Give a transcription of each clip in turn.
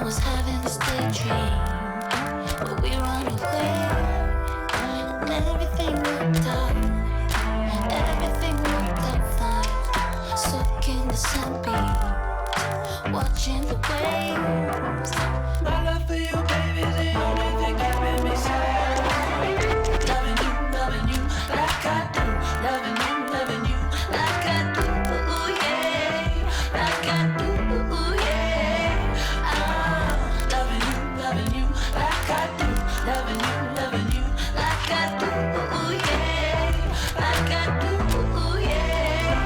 was having this daydream where we run away and everything worked out. Everything worked out fine. Soaking the sunbeam, watching the waves. My love for you, baby, is the only thing keeping me sane. Loving you like I do. Loving you like I do. Ooh, yeah, like I do. Ooh, yeah. Loving you like I do. Loving you like I do. Ooh, yeah, like I do. Ooh, yeah.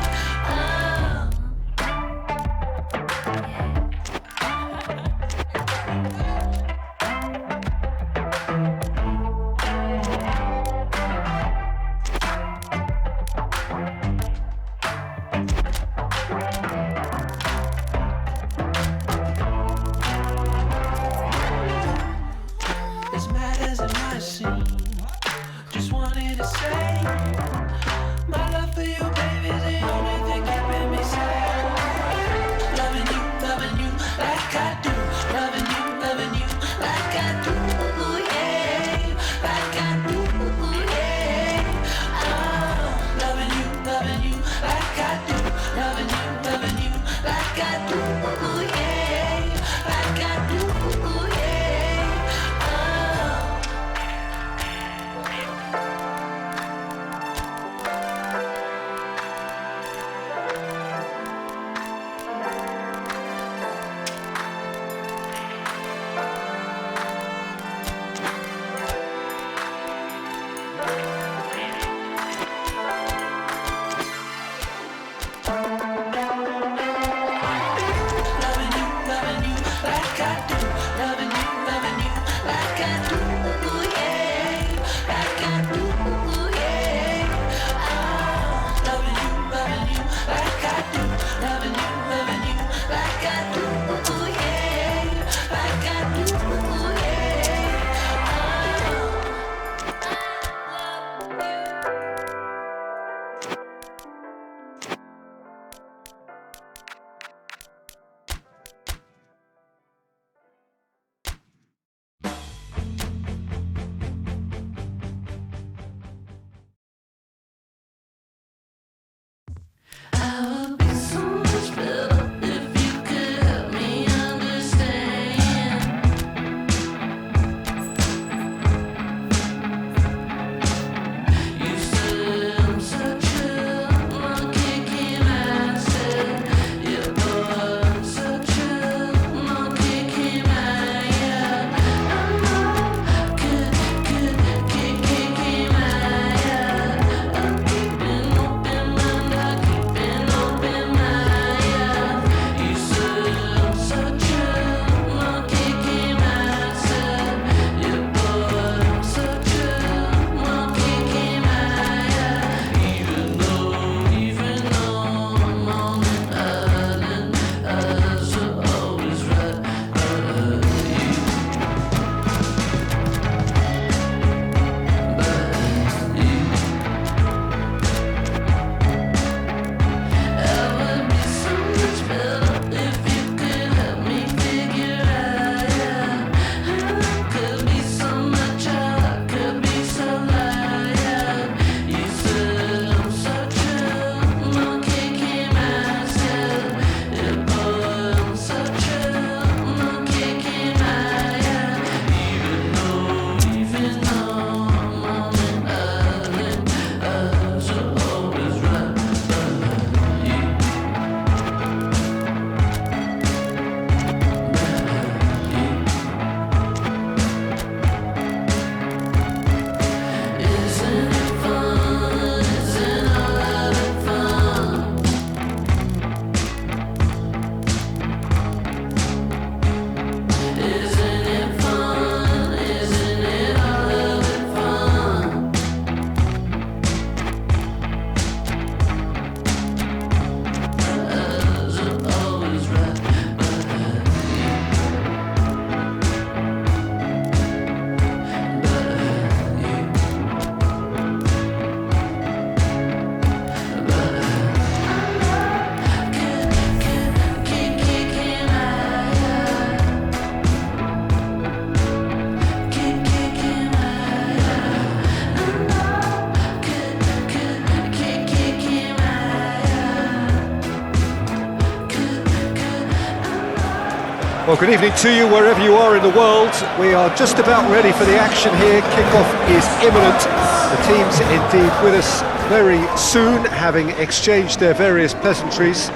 Well, good evening to you wherever you are in the world. We are just about ready for the action here. Kickoff is imminent. The teams indeed with us very soon, having exchanged their various pleasantries.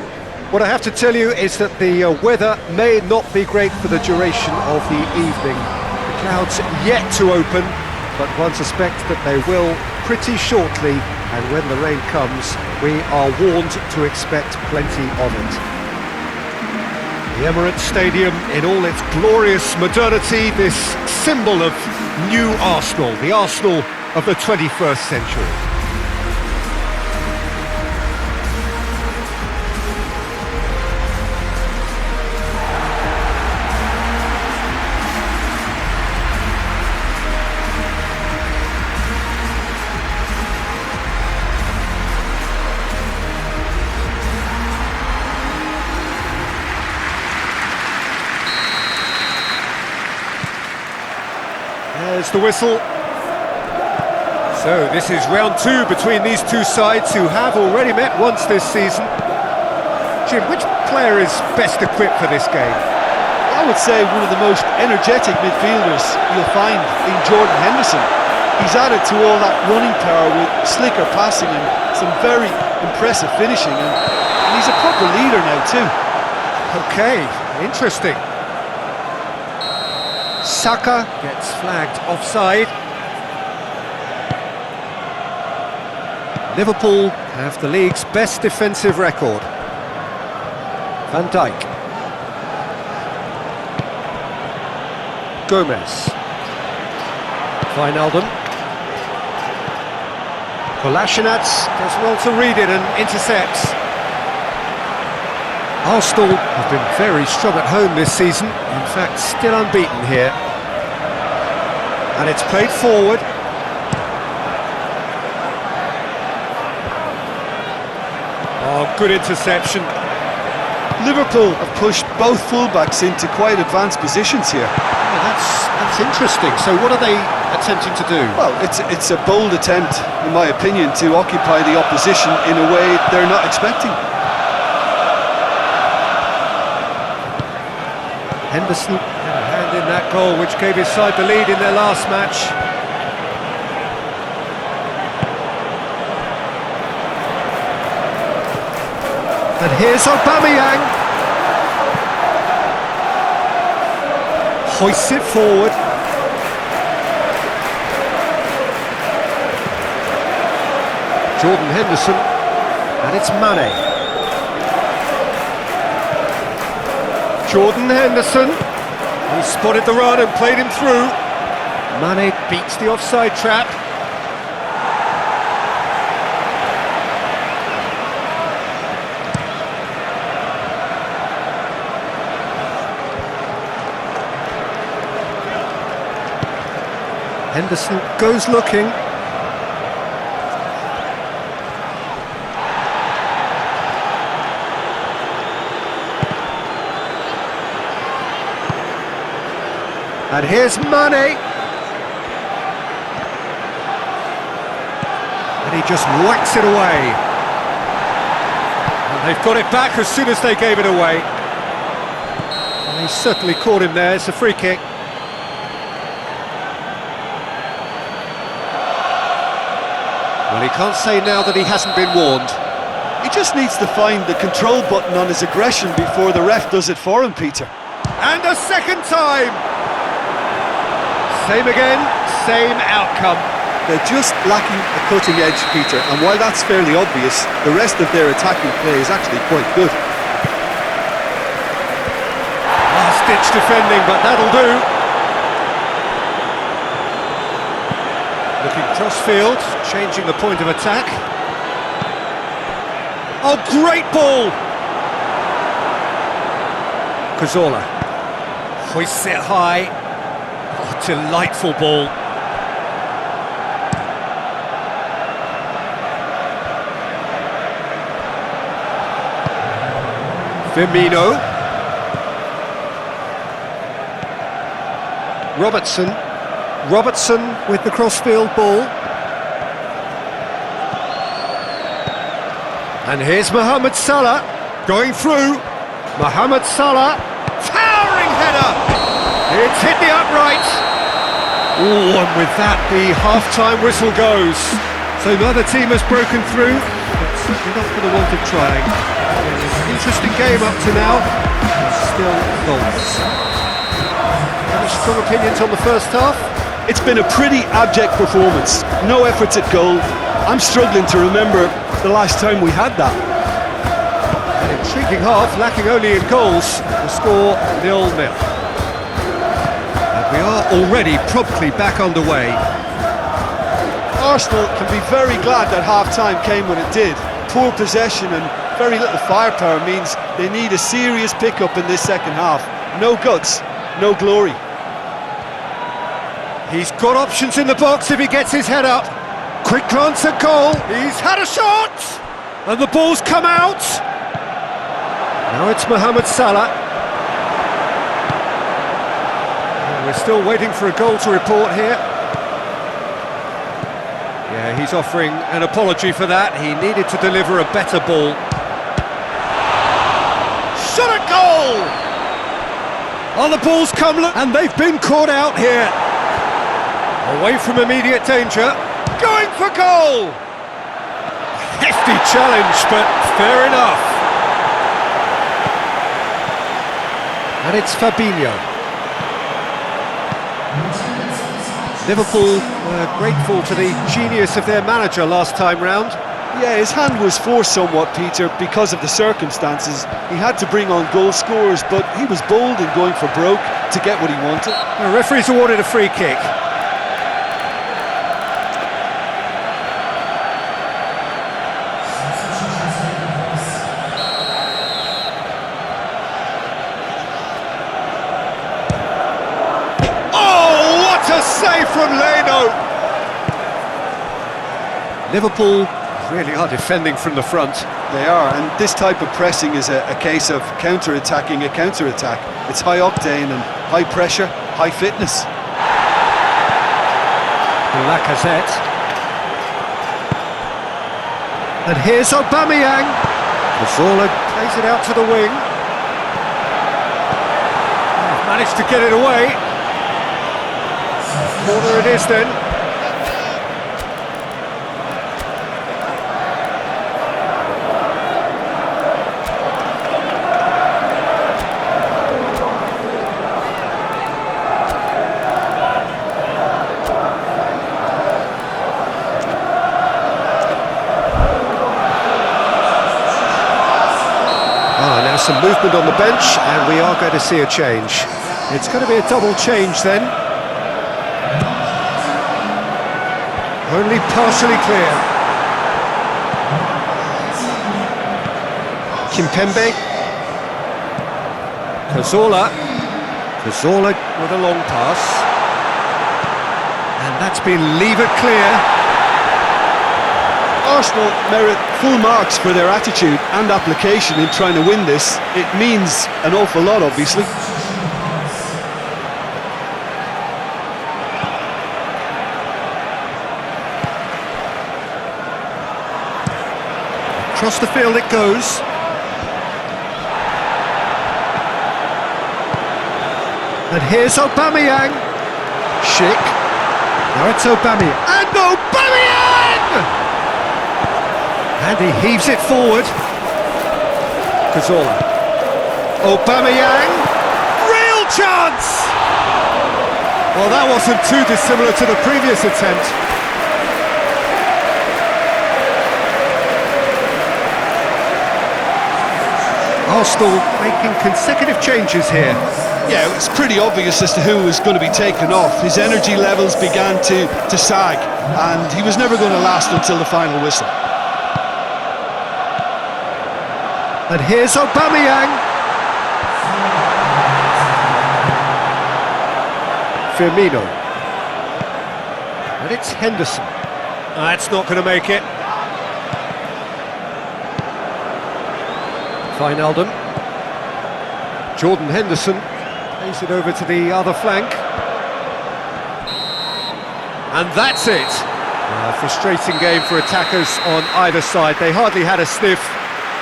What I have to tell you is that the weather may not be great for the duration of the evening. The clouds yet to open, but one suspects that they will pretty shortly, and when the rain comes, we are warned to expect plenty of it. The Emirates Stadium in all its glorious modernity, this symbol of new Arsenal, the Arsenal of the 21st century. There's the whistle. So this is round two between these two sides who have already met once this season. Jim, which player is best equipped for this game? I would say one of the most energetic midfielders you'll find in Jordan Henderson. He's added to all that running power with slicker passing and some very impressive finishing, and he's a proper leader now too. Okay, interesting. Saka gets flagged offside. Liverpool have the league's best defensive record. Van Dijk. Gomez. Wijnaldum. Kolasinac does well to read it and intercepts. Arsenal have been very strong at home this season, in fact still unbeaten here. And it's played forward. Oh, good interception. Liverpool have pushed both fullbacks into quite advanced positions here. Oh, that's interesting. So what are they attempting to do? Well, it's a bold attempt, in my opinion, to occupy the opposition in a way they're not expecting. Henderson had a hand in that goal which gave his side the lead in their last match. And here's Aubameyang. Hoists it forward. Jordan Henderson. And it's Mane. Jordan Henderson, he spotted the run and played him through. Mane beats the offside trap. Henderson goes looking. And here's Mane. And he just whacks it away. And they've got it back as soon as they gave it away. And he certainly caught him there. It's a free kick. Well, he can't say now that he hasn't been warned. He just needs to find the control button on his aggression before the ref does it for him, Peter. And a second time! Same again, same outcome. They're just lacking a cutting edge, Peter, and while that's fairly obvious, the rest of their attacking play is actually quite good. Last-ditch defending, but that'll do. Looking cross-field, changing the point of attack. Oh, great ball! Cazorla hoists it high. Oh, delightful ball. Firmino. Robertson with the crossfield ball. And here's Mohamed Salah going through. Mohamed Salah, towering header. Oh, and with that, the half-time whistle goes. So neither team has broken through, but certainly not for the want of trying. Interesting game up to now, but still goals. Any strong opinions on the first half? It's been a pretty abject performance. No efforts at goal. I'm struggling to remember the last time we had that. An intriguing half, lacking only in goals. The score 0-0. And we are already promptly back underway. Arsenal can be very glad that half-time came when it did. Poor possession and very little firepower means they need a serious pickup in this second half. No guts, no glory. He's got options in the box if he gets his head up. Quick glance at goal. He's had a shot! And the ball's come out. Now it's Mohamed Salah. And we're still waiting for a goal to report here. Yeah, he's offering an apology for that. He needed to deliver a better ball. Shot at goal! Oh, the ball's come, and they've been caught out here. Away from immediate danger. Going for goal! Hefty challenge, but fair enough. And it's Fabinho. Liverpool were grateful to the genius of their manager last time round. Yeah, his hand was forced somewhat, Peter, because of the circumstances. He had to bring on goal scorers, but he was bold in going for broke to get what he wanted. The referee's awarded a free kick. Save from Leno! Liverpool really are defending from the front. They are, and this type of pressing is a case of counter-attacking a counter-attack. It's high octane and high pressure, high fitness. Lacazette. And here's Aubameyang. Cazorla plays it out to the wing. Managed to get it away. Corner it is then. Now some movement on the bench, and we are going to see a change. It's going to be a double change then. Only partially clear. Kimpembe. Cazorla. Cazorla with a long pass. And that's been levered clear. Arsenal merit full marks for their attitude and application in trying to win this. It means an awful lot, obviously. Across the field it goes. And here's Aubameyang. Schick. Now it's Aubameyang. And Aubameyang! And he heaves it forward. Cazorla. Aubameyang. Real chance! Well, that wasn't too dissimilar to the previous attempt. Arsenal making consecutive changes here. Yeah, it's pretty obvious as to who was going to be taken off. His energy levels began to sag, and he was never going to last until the final whistle. And here's Aubameyang. Firmino. And it's Henderson. That's not going to make it. Wijnaldum. Jordan Henderson plays it over to the other flank. And that's it. A frustrating game for attackers on either side. They hardly had a sniff.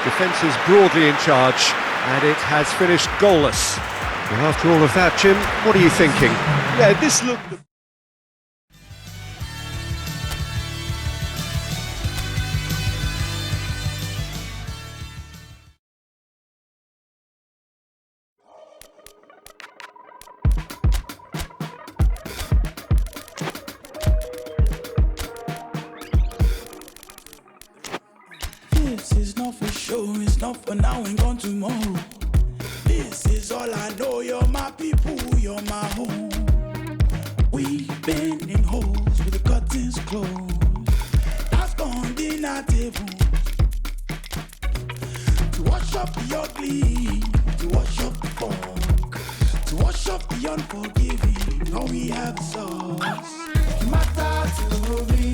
Defence is broadly in charge, and it has finished goalless. Well, after all of that, Jim, what are you thinking? Yeah, this looked... not for now and gone tomorrow. This is all I know. You're my people, you're my home. We've been in holes with the curtains closed. That's gone dinner table. To wash up the ugly, to wash up the funk, to wash up the unforgiving. All we have is us. You matter to me.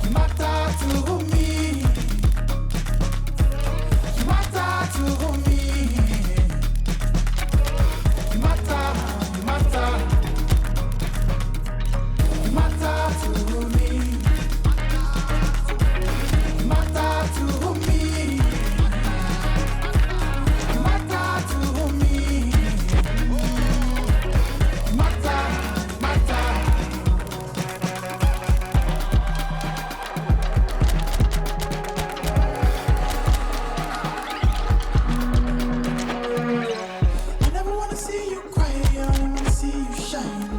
You matter to me. You matter to me. You matter, you matter. You matter to me. You matter to me. You matter to me. You matter, matter. I never wanna see you cry, I only wanna see you shine.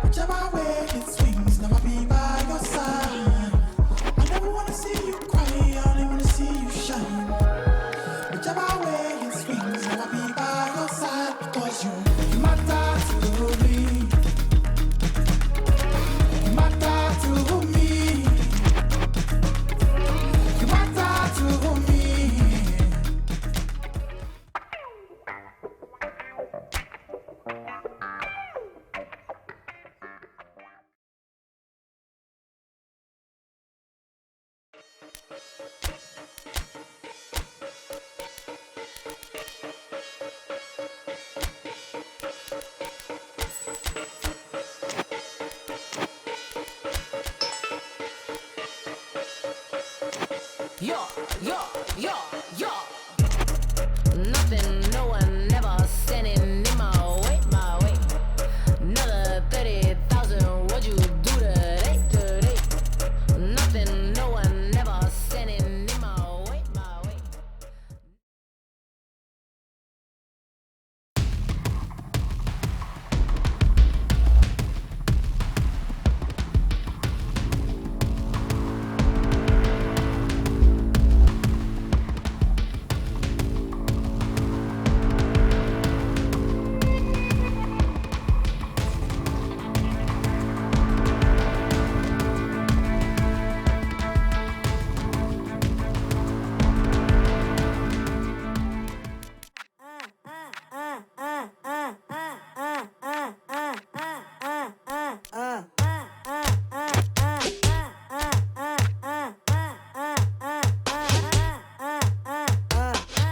Whichever way it swings, now I'll be by your side. I never wanna see you cry, I only wanna see you shine. Whichever way it swings, now I'll be by your side. Because you matter to me. You matter to me. You matter to me. Yo, yo, yo, yo. Nothing, no one, never standing in my way, my way. Another 30,000, what you do today, today? Nothing, no one, never standing in my way, my way.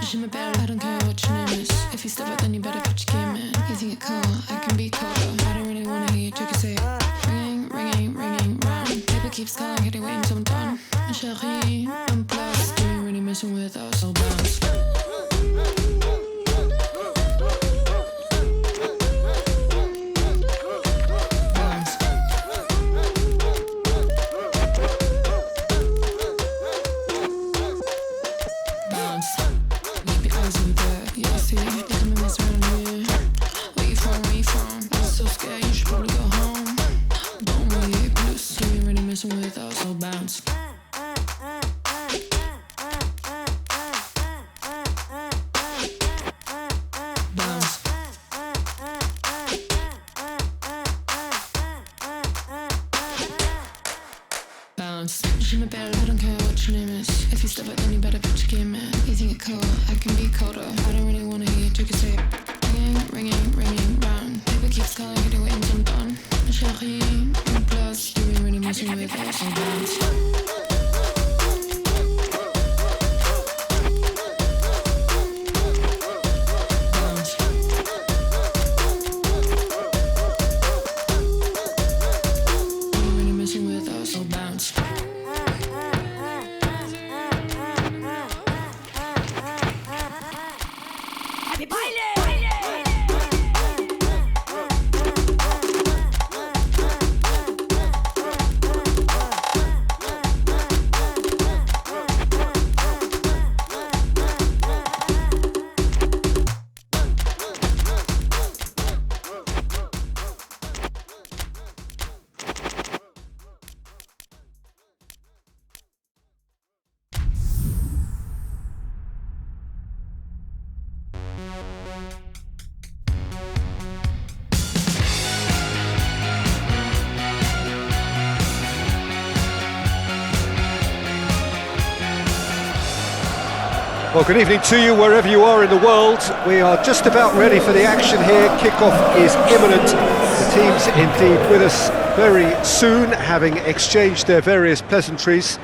Je m'appelle, I don't care what your name is. If you step out, then you better put your game in. You think it cool, I can be colder. I don't really wanna hear you trick say ringing, ringing, ringing round. Paper keeps calling, getting waiting till I'm done. And chérie, I'm blessed. Do you really messing with us? I'll bounce. Bounce. Bounce. Keep your eyes on that. Yeah, I see. They come and mess around here. Where you from? Where you from? I'm so scared. You should probably go home. Don't worry, plus you ain't really messing with us. So bounce. Bounce. Bounce. Je m'appelle, I don't care what your name is. If you step out, then you better put your game in. You think it cool, I can be colder. I don't really wanna hear you trick say ringing, ringing, ringing round. Paper keeps calling, getting waiting till I'm done. And chérie, and plus, you ain't really messing with us. So bounce. Bounce. You ain't really messing with us. So bounce. Well, good evening to you wherever you are in the world. We are just about ready for the action here. Kickoff is imminent. The teams indeed with us very soon, having exchanged their various pleasantries.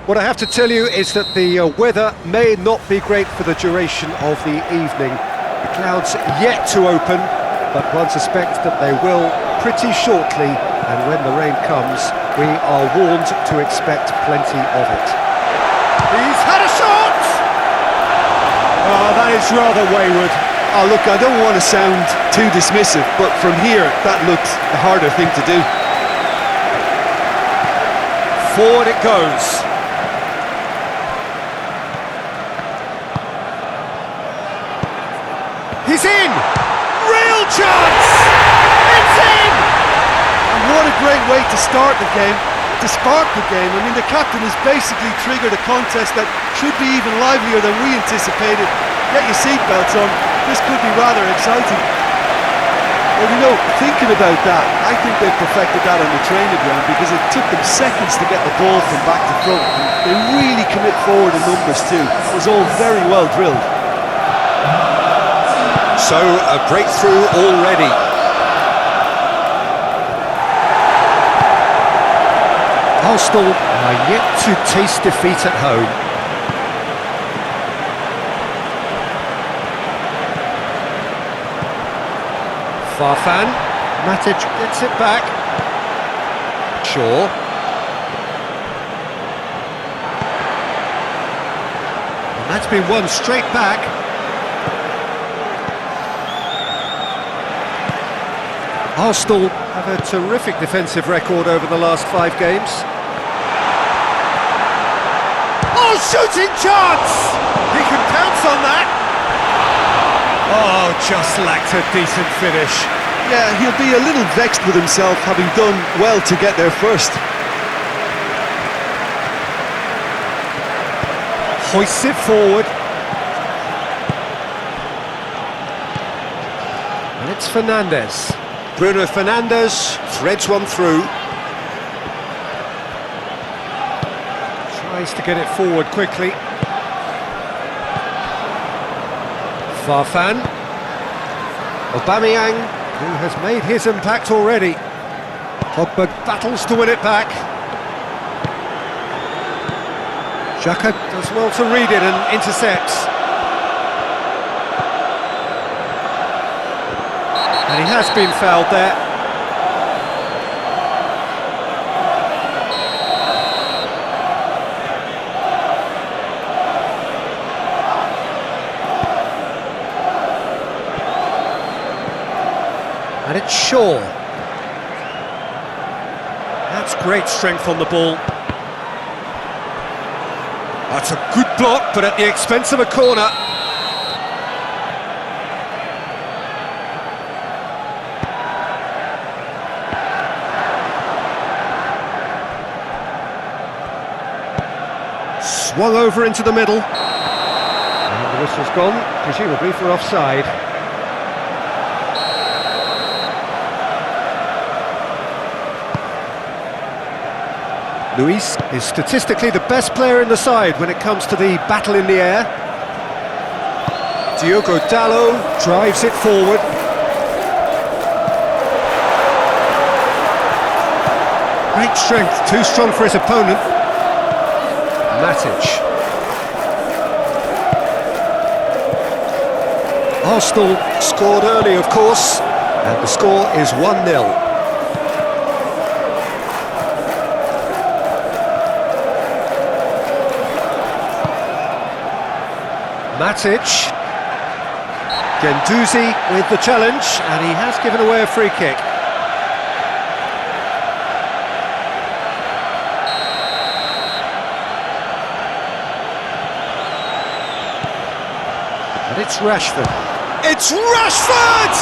What I have to tell you is that the weather may not be great for the duration of the evening. The clouds yet to open, but one suspects that they will pretty shortly, and when the rain comes, we are warned to expect plenty of it. He's had a shot! Oh, that is rather wayward. Oh, look, I don't want to sound too dismissive, but from here, that looks the harder thing to do. Forward it goes. He's in! Real chance! It's in! And what a great way to start the game, to spark the game. I mean, the captain has basically triggered a contest that should be even livelier than we anticipated. Get your seatbelts on, this could be rather exciting. Well, you know, thinking about that, I think they've perfected that on the training ground, because it took them seconds to get the ball from back to front. And they really commit forward in numbers too. It was all very well drilled. So, a breakthrough already. Arsenal are yet to taste defeat at home. Farfan, Matic gets it back. Shaw. And that's been won straight back. Arsenal have a terrific defensive record over the last 5 games. Oh, shooting chance! He can pounce on that! Oh, just lacked a decent finish. Yeah, he'll be a little vexed with himself, having done well to get there first. Hoists it forward. And it's Fernandes. Bruno Fernandes threads one through. Tries to get it forward quickly. Farfan. Aubameyang, who has made his impact already. Pogba battles to win it back. Xhaka does well to read it and intercepts. And he has been fouled there. And it's Shaw. That's great strength on the ball. That's a good block, but at the expense of a corner. Swung over into the middle. And the whistle's gone, presumably for offside. Luis is statistically the best player in the side when it comes to the battle in the air. Diogo Dalot drives it forward. Great strength, too strong for his opponent. Matic. Arsenal scored early, of course, and the score is 1-0. Matic. Guendouzi with the challenge, and he has given away a free kick. And it's Rashford. It's Rashford!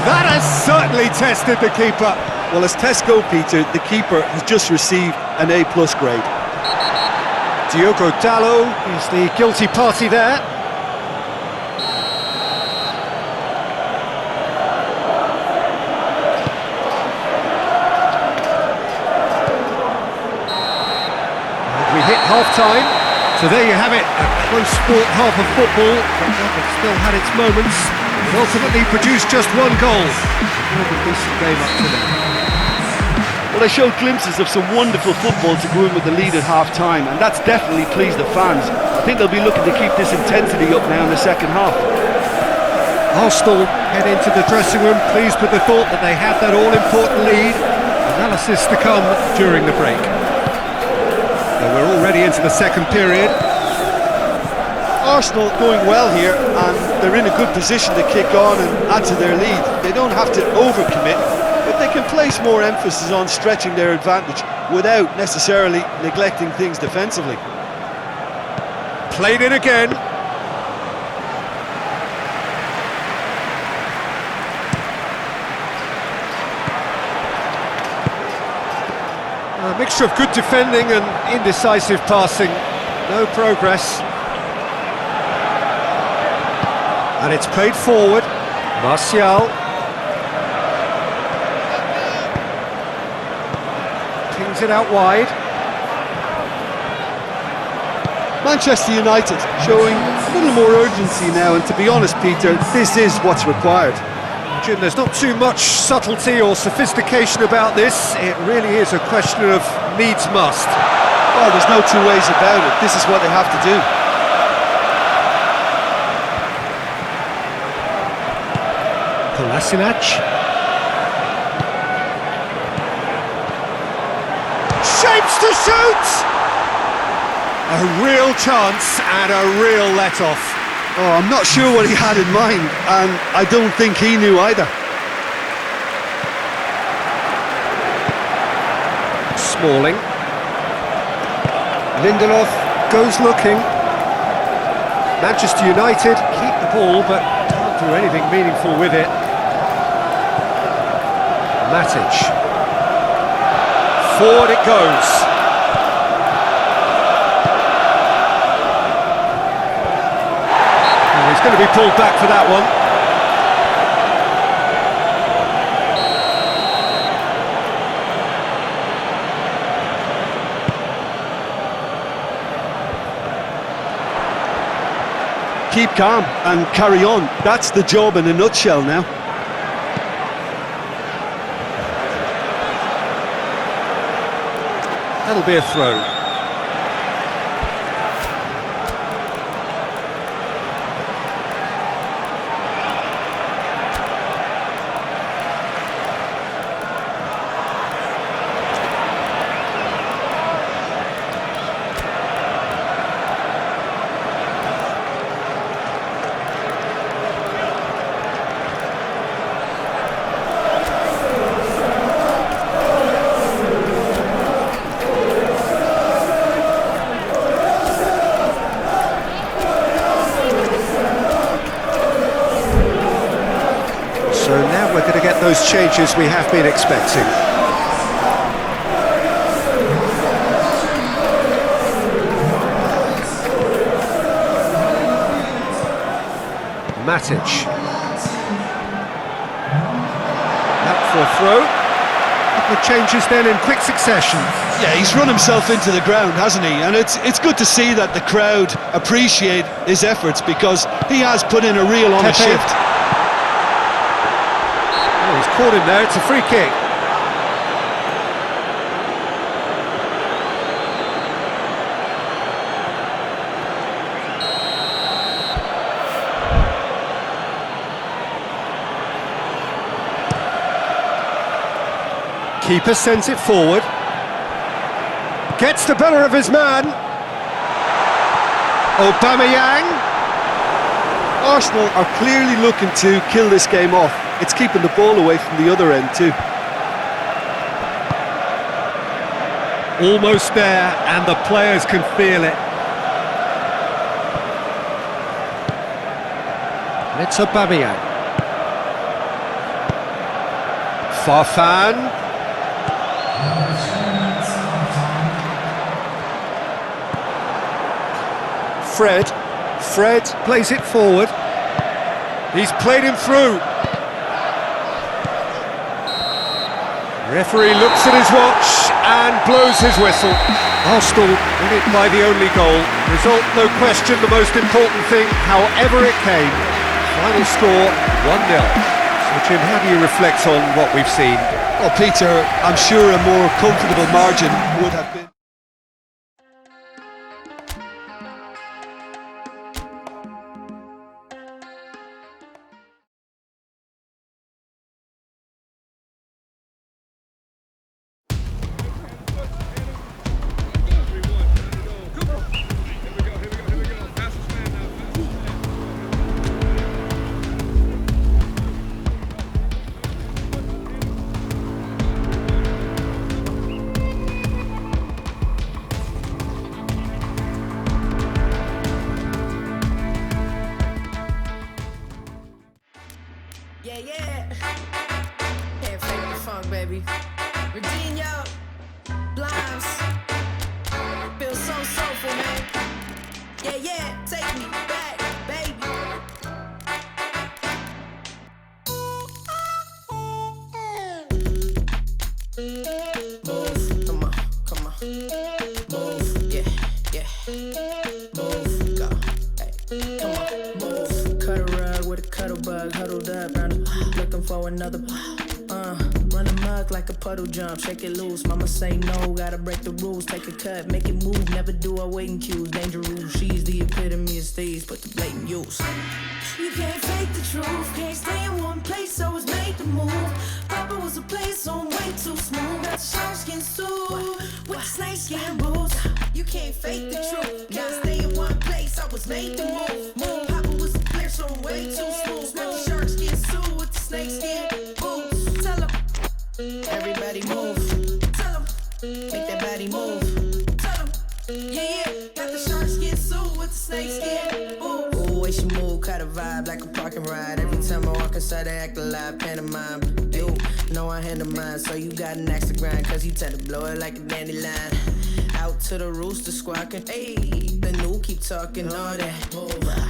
That has certainly tested the keeper. Well, as tests go, Peter, the keeper has just received an A+ grade. Diogo Dalot is the guilty party there. And we hit half-time. So there you have it, a close fought half of football, but one that still had its moments. It ultimately produced just one goal. More than decent game up to now. Well, they showed glimpses of some wonderful football to go in with the lead at half-time, and that's definitely pleased the fans. I think they'll be looking to keep this intensity up now in the second half. Arsenal head into the dressing room pleased with the thought that they had that all-important lead. Analysis to come during the break. So we're already into the second period. Arsenal going well here, and they're in a good position to kick on and add to their lead. They don't have to overcommit, but they can place more emphasis on stretching their advantage without necessarily neglecting things defensively. Played in again. A mixture of good defending and indecisive passing. No progress. And it's played forward. Martial. Pings it out wide. Manchester United showing a little more urgency now, and to be honest, Peter, this is what's required. Jim, there's not too much subtlety or sophistication about this. It really is a question of needs must. Well, there's no two ways about it. This is what they have to do. Kolasinac. Shapes to shoot! A real chance and a real let-off. Oh, I'm not sure what he had in mind, and I don't think he knew either. Smalling. Lindelof goes looking. Manchester United keep the ball, but can't do anything meaningful with it. Matic. Forward it goes. He's going to be pulled back for that one. Keep calm and carry on. That's the job in a nutshell now. That'll be a throw. So now we're going to get those changes we have been expecting. Matic. Up for a throw. Couple of changes then in quick succession. Yeah, he's run himself into the ground, hasn't he? And it's good to see that the crowd appreciate his efforts, because he has put in a real honest Pepe. shift. Oh, he's caught him there, it's a free kick. Keeper sends it forward. Gets the better of his man. Aubameyang. Arsenal are clearly looking to kill this game off. It's keeping the ball away from the other end too. Almost there, and the players can feel it. And it's Aubameyang. Farfan. Fred plays it forward. He's played him through. Referee looks at his watch. and blows his whistle. Arsenal win it by the only goal. Result, no question, the most important thing, however it came. Final score, 1-0. So Jim, how do you reflect on what we've seen? Well, Peter, I'm sure a more comfortable margin would have been. Yeah, yeah. Can't fake the funk, baby. Virginia, Blimes. Feel so soulful, man. Yeah, yeah. Take me back, baby. Move, come on, come on. Move, yeah, yeah. Move, go. Hey, come on, move. Cut a rug with a cuddle bug, huddled up, looking for another. Run amok like a puddle jump, shake it loose. Mama say no, gotta break the rules. Take a cut, make it move, never do our waiting cues. Dangerous, she's the epitome of stage, but the blatant use. You can't fake the truth, can't stay in one place, so it's made to move. Papa was a place on way too smooth. Got the shark skin suit with the snake skin boots. You can't fake the truth, can't stay in one place, I was made to move. Papa was a place on way too smooth. Got the shark skin suit with the snake skin boots. Tell 'em, everybody move. Tell 'em, make that body move. Tell 'em, yeah, yeah, got the shark skin suit with the snake skin boots. Ooh, way she move, cut a vibe like a parking ride. Every time I walk inside, I act alive, pantomime. You know I handle mine, so you got an axe to grind, cause you tend to blow it like a dandelion. Out to the rooster squawking, ayy, the new keep talking all that.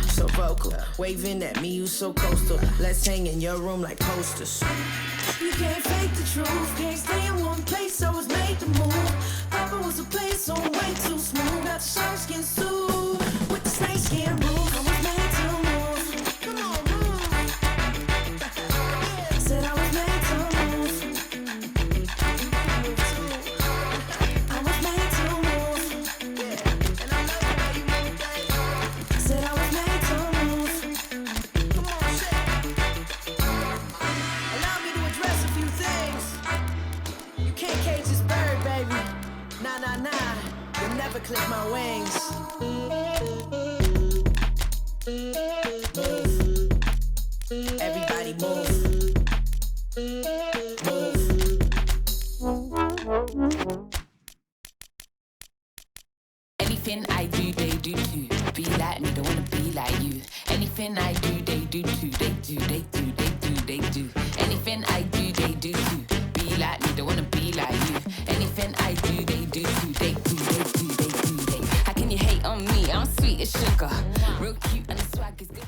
So vocal, waving at me, you so coastal. Let's hang in your room like posters. You can't fake the truth, can't stay in one place, so it's made to move. Papa was a place on way too smooth. Got the shark skin suit with the snake skin boots. I was made to move. Come on, move. Said I was made to move. I was made to move. And I love the way you move, baby. Said I was made to move. Come on, shake. Allow me to address a few things. You can't cage this bird, baby. Nah, nah, nah. You'll never clip my wings. Move. Everybody move. Anything I do, they do too. Be like me, don't wanna be like you. Anything I do, they do too. They do, they do, they do, they do. Anything I do, they do too. Be like me, don't wanna be like you. Anything I do, they do too. They do, they do, they do, they. How can you hate on me? I'm sweet as sugar. Real cute and the swag is good.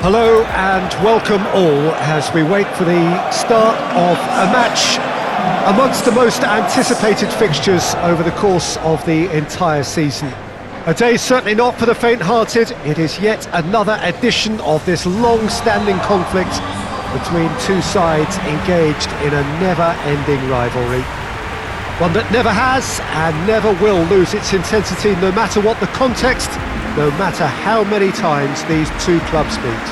Hello and welcome all as we wait for the start of a match amongst the most anticipated fixtures over the course of the entire season. A day certainly not for the faint-hearted. It is yet another edition of this long-standing conflict between two sides engaged in a never-ending rivalry. One that never has and never will lose its intensity, no matter what the context, no matter how many times these two clubs meet.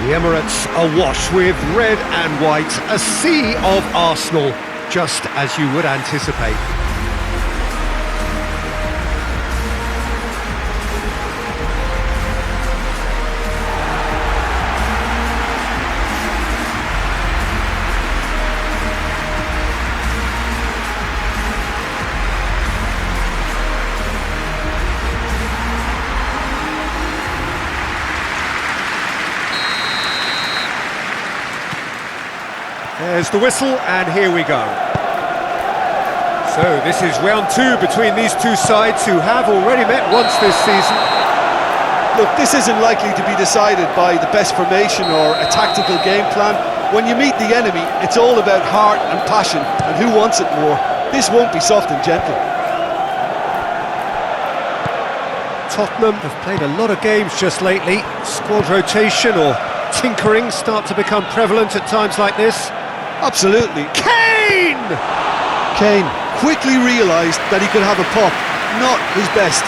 The Emirates awash with red and white, a sea of Arsenal, just as you would anticipate. There's the whistle, and here we go. So this is round two between these two sides who have already met once this season. Look, this isn't likely to be decided by the best formation or a tactical game plan. When you meet the enemy, it's all about heart and passion and who wants it more. This won't be soft and gentle. Tottenham have played a lot of games just lately. Squad rotation or tinkering start to become prevalent at times like this. Absolutely. Kane! Kane quickly realised that he could have a pop, not his best.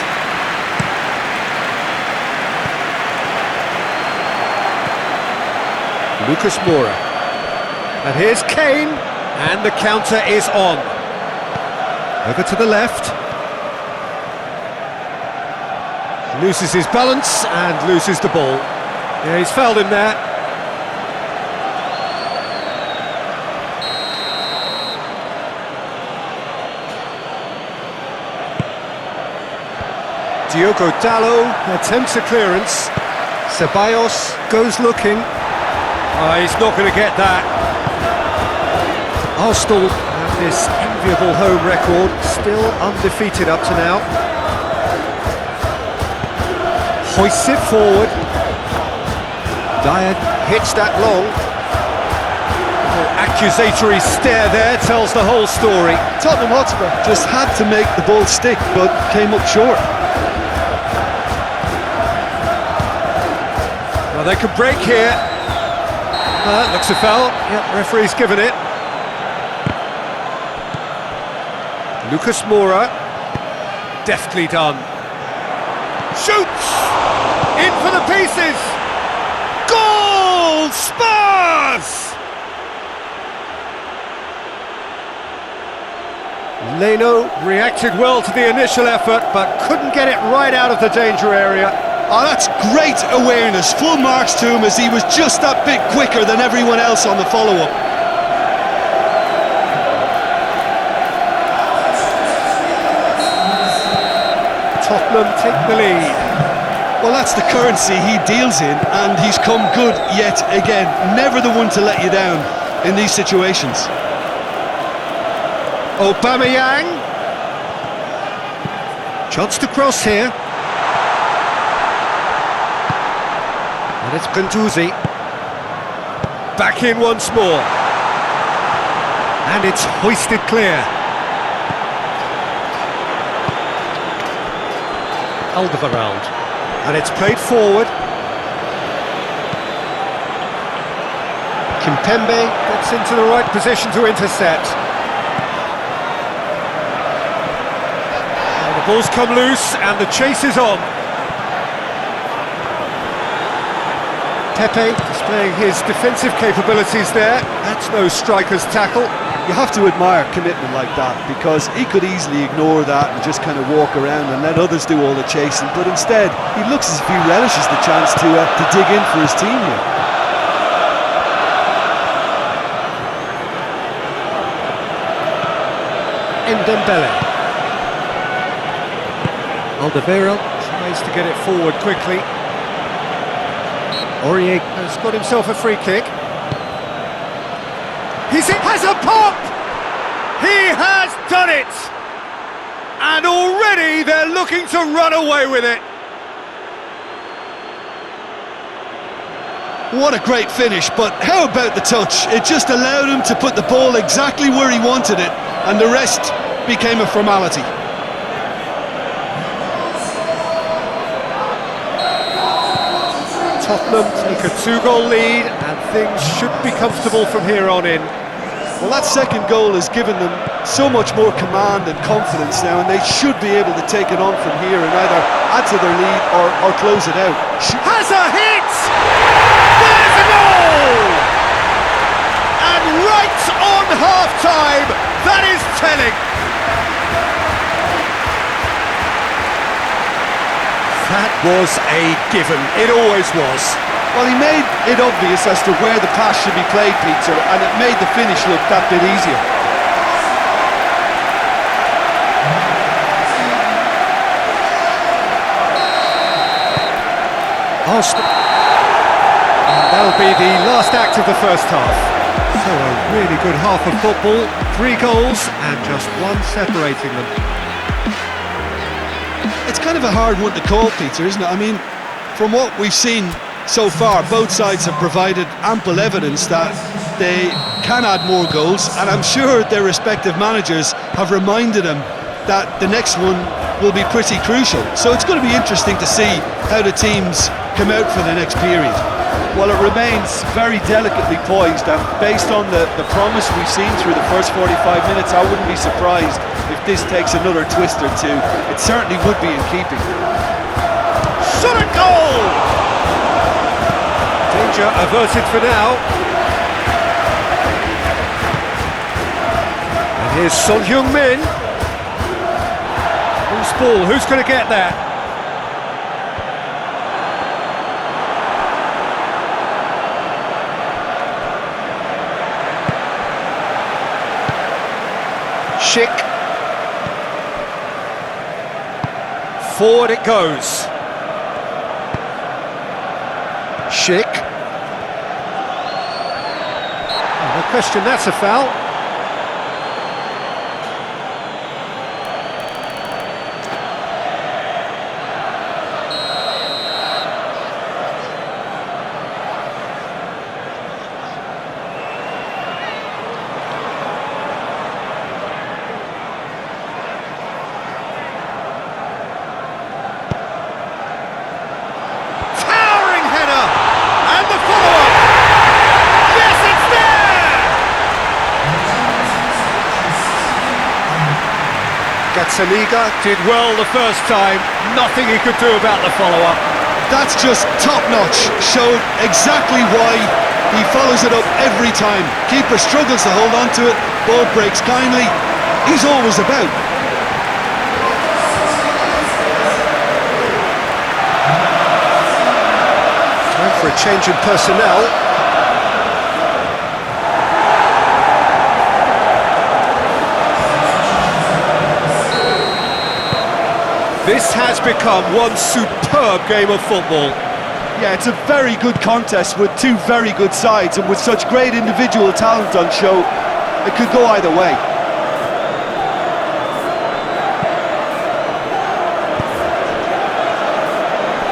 Lucas Moura. And here's Kane, and the counter is on. Over to the left. Loses his balance and loses the ball. Yeah, he's fouled him there. Diogo Dalot attempts a clearance. Ceballos goes looking. Oh, he's not going to get that. Arsenal have this enviable home record, still undefeated up to now. Hoists it forward. Dyer hits that long. Accusatory stare there tells the whole story. Tottenham Hotspur just had to make the ball stick, but came up short. Well, they could break here. Looks a foul. Yep, referee's given it. Lucas Moura. Deftly done. Shoots! In for the pieces! Goal! Spurs! Leno reacted well to the initial effort, but couldn't get it right out of the danger area. Oh, that's great awareness. Full marks to him as he was just that bit quicker than everyone else on the follow-up. Tottenham take the lead. Well, that's the currency he deals in, and he's come good yet again. Never the one to let you down in these situations. Aubameyang. Chance to cross here. And it's Guendouzi. Back in once more. And it's hoisted clear. Alderweireld. And it's played forward. Kimpembe gets into the right position to intercept. And the ball's come loose and the chase is on. Pepe displaying his defensive capabilities there. That's no striker's tackle. You have to admire commitment like that, because he could easily ignore that and just kind of walk around and let others do all the chasing, but instead he looks as if he relishes the chance to dig in for his team here. Dembele. Alderweireld tries to get it forward quickly. Aurier has got himself a free kick. Has a pop! He has done it! And already they're looking to run away with it. What a great finish, but how about the touch? It just allowed him to put the ball exactly where he wanted it, and the rest became a formality. Tottenham take a 2-goal lead, and things should be comfortable from here on in. Well, that second goal has given them so much more command and confidence now, and they should be able to take it on from here and either add to their lead or close it out. Has a hit! There's a goal! And right on half-time, that is telling. That was a given, it always was. Well, he made it obvious as to where the pass should be played, Peter, and it made the finish look that bit easier. And that'll be the last act of the first half. So a really good half of football, 3 goals and just one separating them. It's kind of a hard one to call, Peter, isn't it? I mean, from what we've seen so far, both sides have provided ample evidence that they can add more goals, and I'm sure their respective managers have reminded them that the next one will be pretty crucial. So it's going to be interesting to see how the teams come out for the next period. Well, it remains very delicately poised, and based on the promise we've seen through the first 45 minutes, I wouldn't be surprised if this takes another twist or two. It certainly would be in keeping. Shot at goal! Danger averted for now. And here's Son Heung-min. Who's ball? Who's going to get that? Schick. Forward it goes. Schick. No question, that's a foul. Saliga did well the first time, nothing he could do about the follow-up. That's just top-notch, showed exactly why he follows it up every time. Keeper struggles to hold on to it, ball breaks kindly, he's always about. Time for a change in personnel. This has become one superb game of football. Yeah, it's a very good contest with two very good sides, and with such great individual talent on show, it could go either way.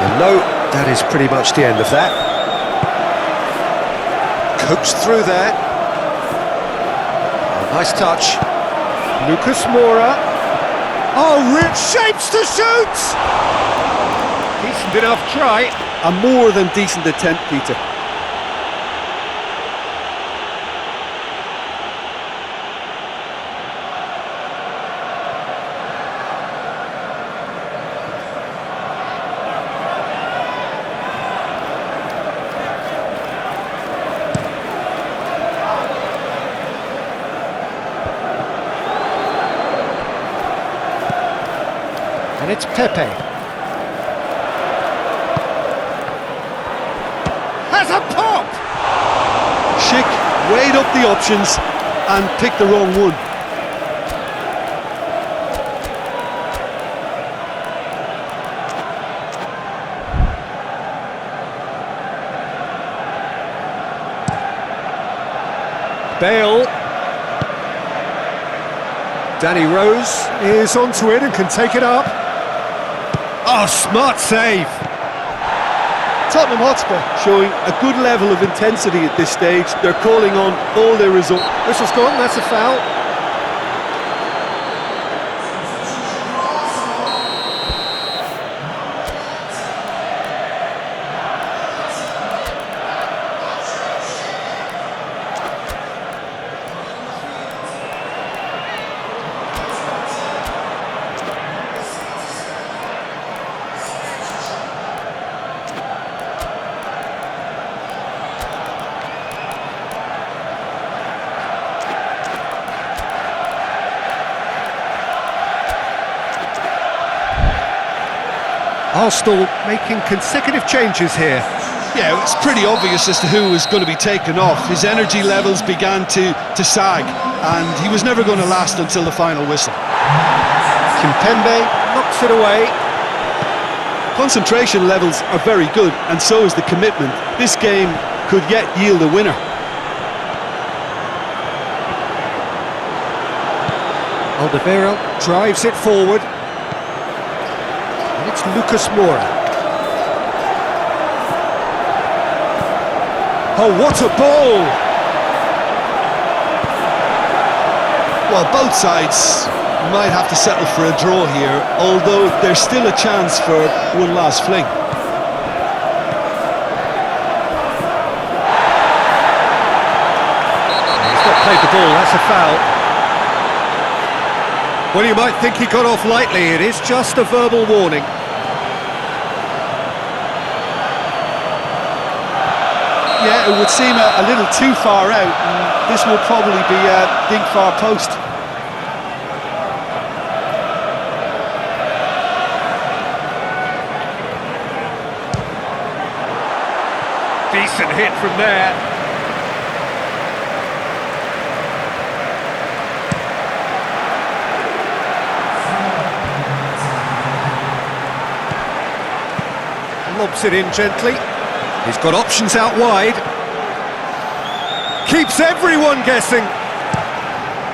And no, that is pretty much the end of that. Coaxed through there. Oh, nice touch. Lucas Moura. Oh, rich shapes to shoot! Decent enough try. A more than decent attempt, Peter. And it's Pepe. Has a pop! Schick weighed up the options and picked the wrong one. Bale. Danny Rose is onto it and can take it up. Oh, smart save. Tottenham Hotspur Showing a good level of intensity at this stage. They're calling on all their resources. Whistle's gone, that's a foul. Arsenal making consecutive changes here. Yeah, it's pretty obvious as to who was going to be taken off. His energy levels began to sag, and he was never going to last until the final whistle. Kimpembe knocks it away. Concentration levels are very good, and so is the commitment. This game could yet yield a winner. Alderweireld drives it forward. And it's Lucas Moura. Oh, what a ball! Well, both sides might have to settle for a draw here, although there's still a chance for one last fling. He's not played the ball, that's a foul. Well, you might think he got off lightly, it is just a verbal warning. Yeah, it would seem a little too far out, and this will probably be a deep far post. Decent hit from there. Lobs it in gently. He's got options out wide. Keeps everyone guessing.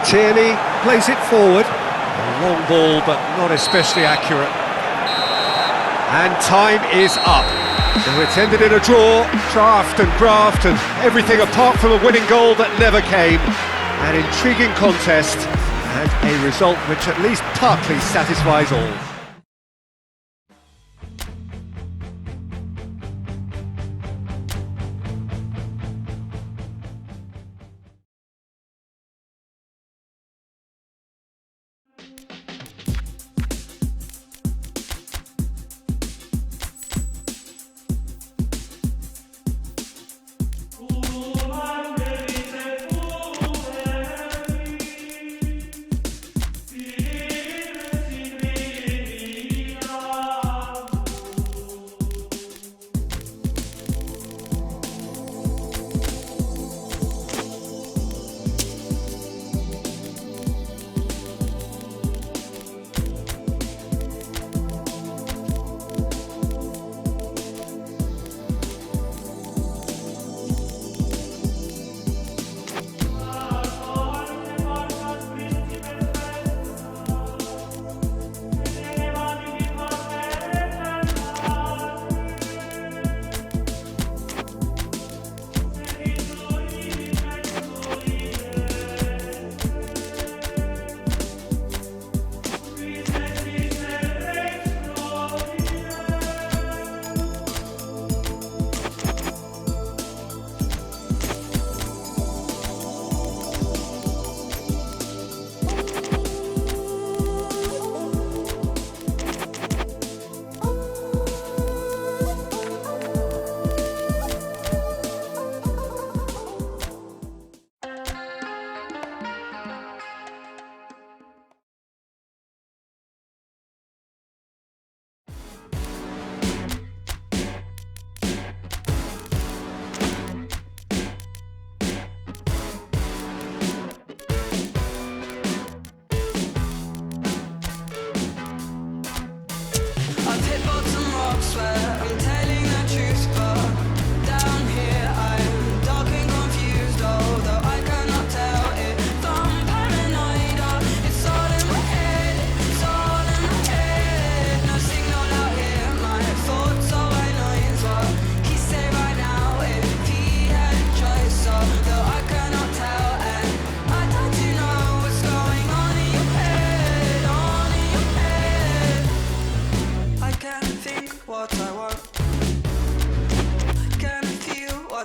Tierney plays it forward. A long ball, but not especially accurate. And time is up. So it's ended in a draw, draft and graft and everything apart from a winning goal that never came. An intriguing contest and a result which at least partly satisfies all.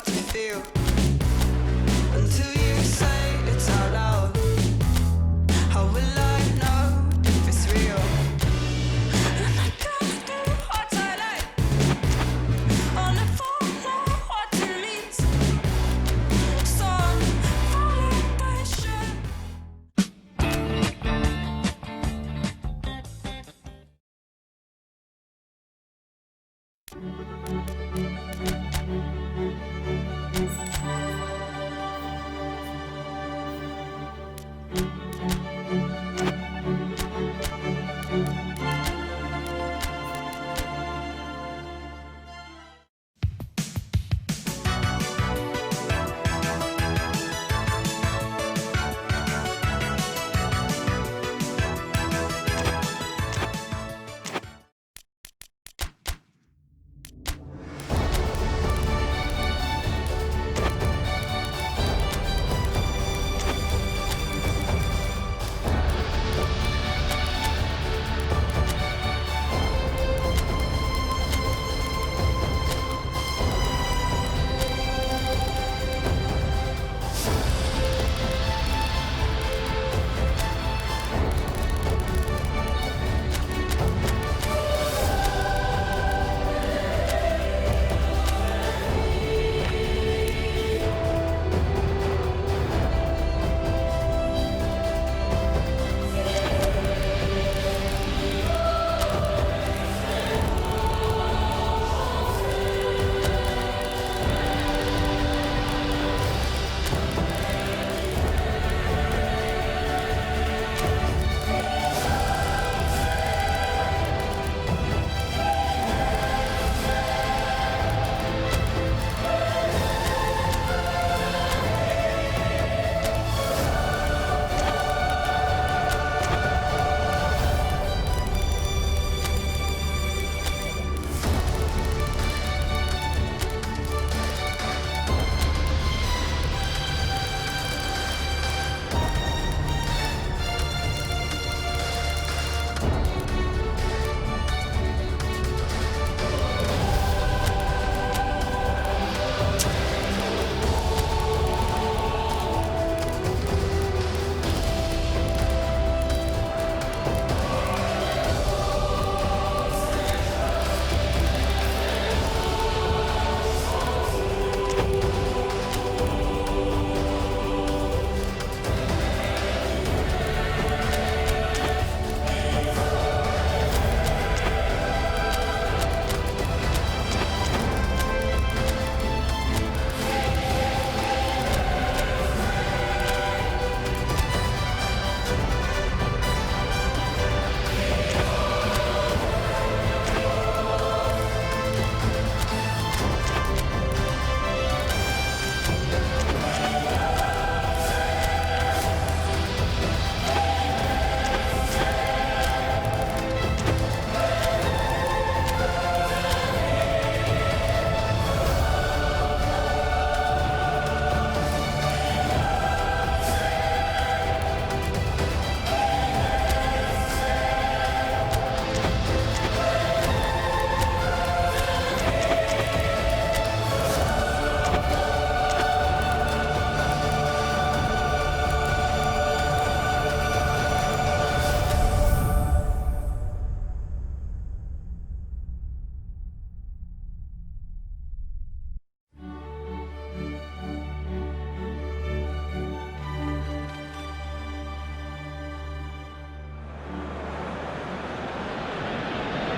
to feel until you say it's out loud. How will I know if it's real? And I can't do what I like. I'll never know what it means. So I'm falling patient.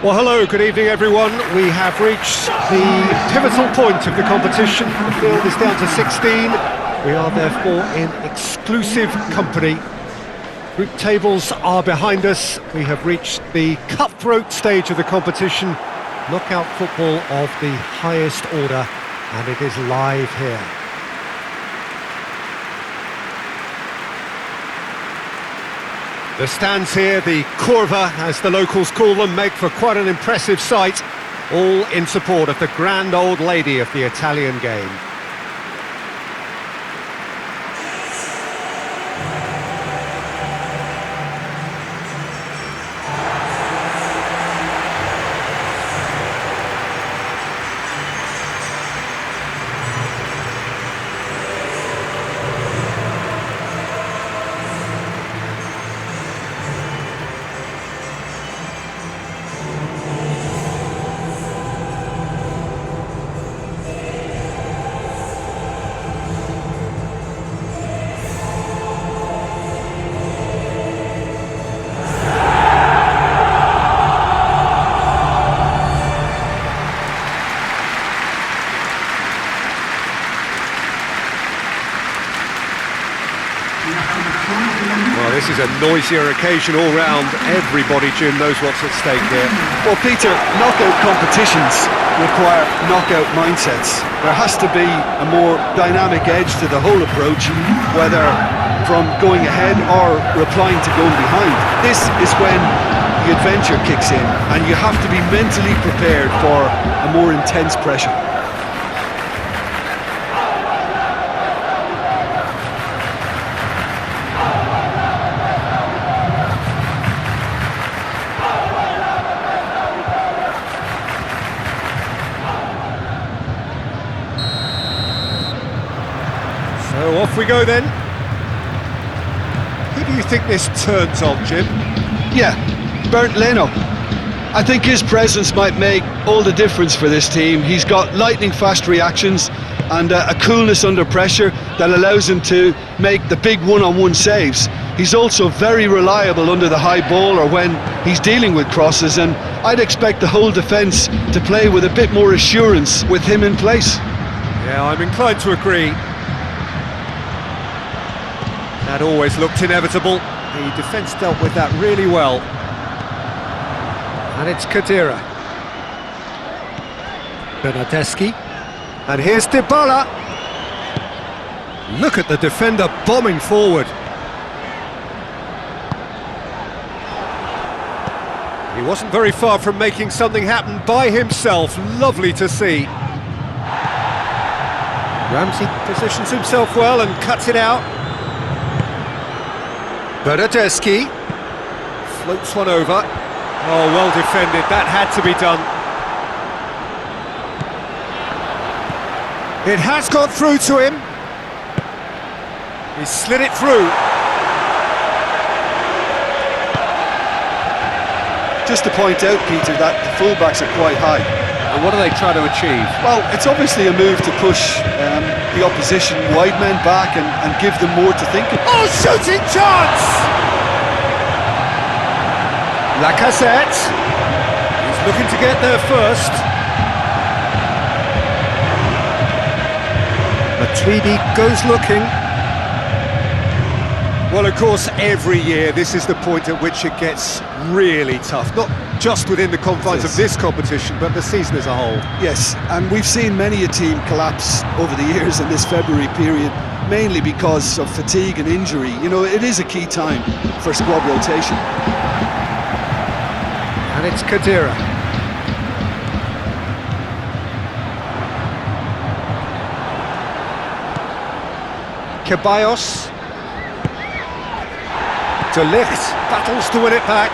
Well, hello, good evening everyone. We have reached the pivotal point of the competition. The field is down to 16. We are therefore in exclusive company. Group tables are behind us. We have reached the cutthroat stage of the competition. Knockout football of the highest order, and it is live here. The stands here, the curva, as the locals call them, make for quite an impressive sight, all in support of the grand old lady of the Italian game. is a noisier occasion all round. Everybody, Jim, knows what's at stake here. Well, Peter, knockout competitions require knockout mindsets. There has to be a more dynamic edge to the whole approach, whether from going ahead or replying to going behind. This is when the adventure kicks in, and you have to be mentally prepared for a more intense pressure. So off we go then. Who do you think this turns on, Jim? Yeah, Bernd Leno. I think his presence might make all the difference for this team. He's got lightning-fast reactions and a coolness under pressure that allows him to make the big one-on-one saves. He's also very reliable under the high ball or when he's dealing with crosses, and I'd expect the whole defence to play with a bit more assurance with him in place. Yeah, I'm inclined to agree. That always looked inevitable. The defence dealt with that really well. And it's Kadira. Bernardeschi. And here's Dybala. Look at the defender bombing forward. He wasn't very far from making something happen by himself. Lovely to see. Ramsey positions himself well and cuts it out. Bernardeschi floats one over. Oh, well defended. That had to be done. It has got through to him. He slid it through. Just to point out, Peter, that the fullbacks are quite high. And what are they trying to achieve? Well, it's obviously a move to push the opposition wide men back and give them more to think of. Oh, shooting chance! Lacazette. He's looking to get there first. Matuidi goes looking. Well, of course, every year this is the point at which it gets really tough. Not just within the confines of this competition, but the season as a whole. Yes, and we've seen many a team collapse over the years in this February period, mainly because of fatigue and injury. You know, it is a key time for squad rotation. And it's Kadira. Ceballos. De Ligt battles to win it back.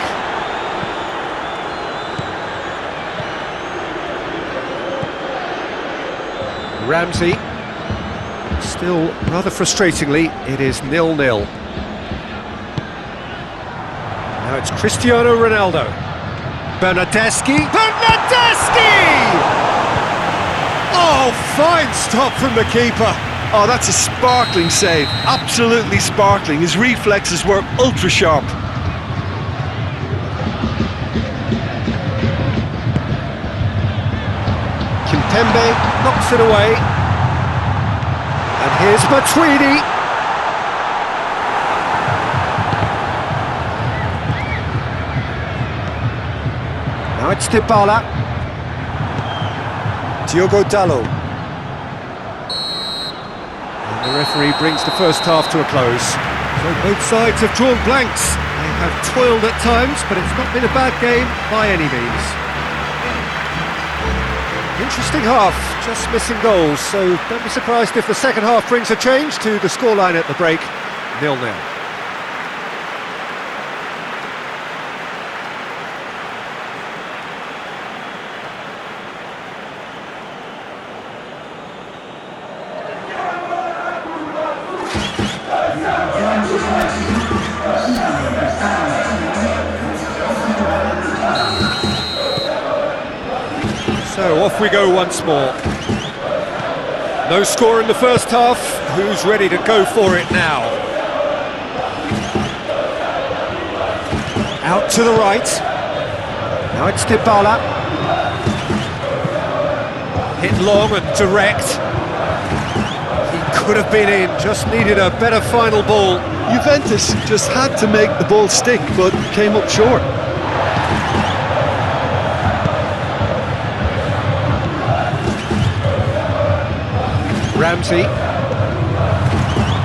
Ramsey. Still, rather frustratingly, it is 0-0. Now it's Cristiano Ronaldo. Bernardeschi. Bernardeschi! Oh, fine stop from the keeper. Oh, that's a sparkling save. Absolutely sparkling. His reflexes were ultra sharp. Kimpembe knocks it away. And here's Matuidi. Now it's Dybala. Diogo Dalot. And the referee brings the first half to a close. So both sides have drawn blanks. They have toiled at times, but it's not been a bad game by any means. Interesting half, just missing goals, so don't be surprised if the second half brings a change to the scoreline at the break, 0-0. So off we go once more. No score in the first half. Who's ready to go for it now? Out to the right. Now it's Dybala. Hit long and direct. He could have been in, just needed a better final ball. Juventus just had to make the ball stick, but came up short. Ramsey.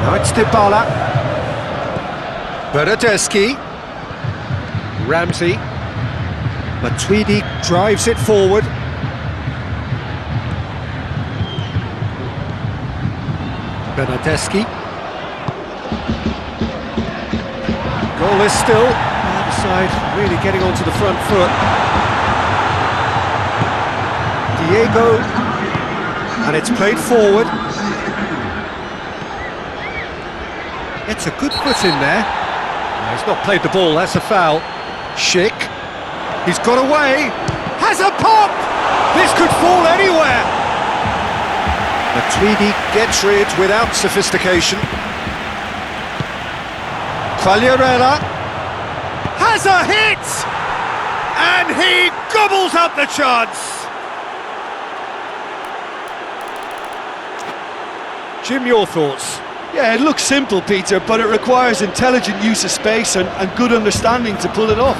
Now it's Dybala. Bernardeschi. Ramsey. Matuidi drives it forward. Bernardeschi. Goalless still. The side really getting onto the front foot. Diego. And it's played forward. It's a good foot in there. No, he's not played the ball, that's a foul. Schick. He's got away. Has a pop! This could fall anywhere. Matuidi gets rid without sophistication. Quagliarella has a hit! And he gobbles up the chance. Jim, your thoughts? Yeah, it looks simple, Peter, but it requires intelligent use of space and good understanding to pull it off.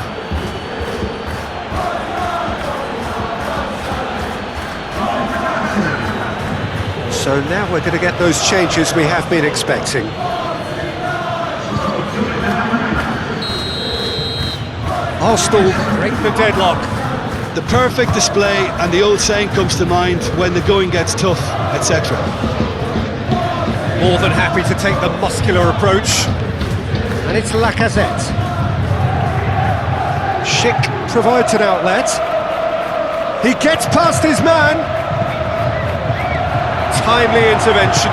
So now we're going to get those changes we have been expecting. Arsenal break the deadlock. The perfect display, and the old saying comes to mind, when the going gets tough, etc. More than happy to take the muscular approach. And it's Lacazette. Schick provides an outlet. He gets past his man. Timely intervention.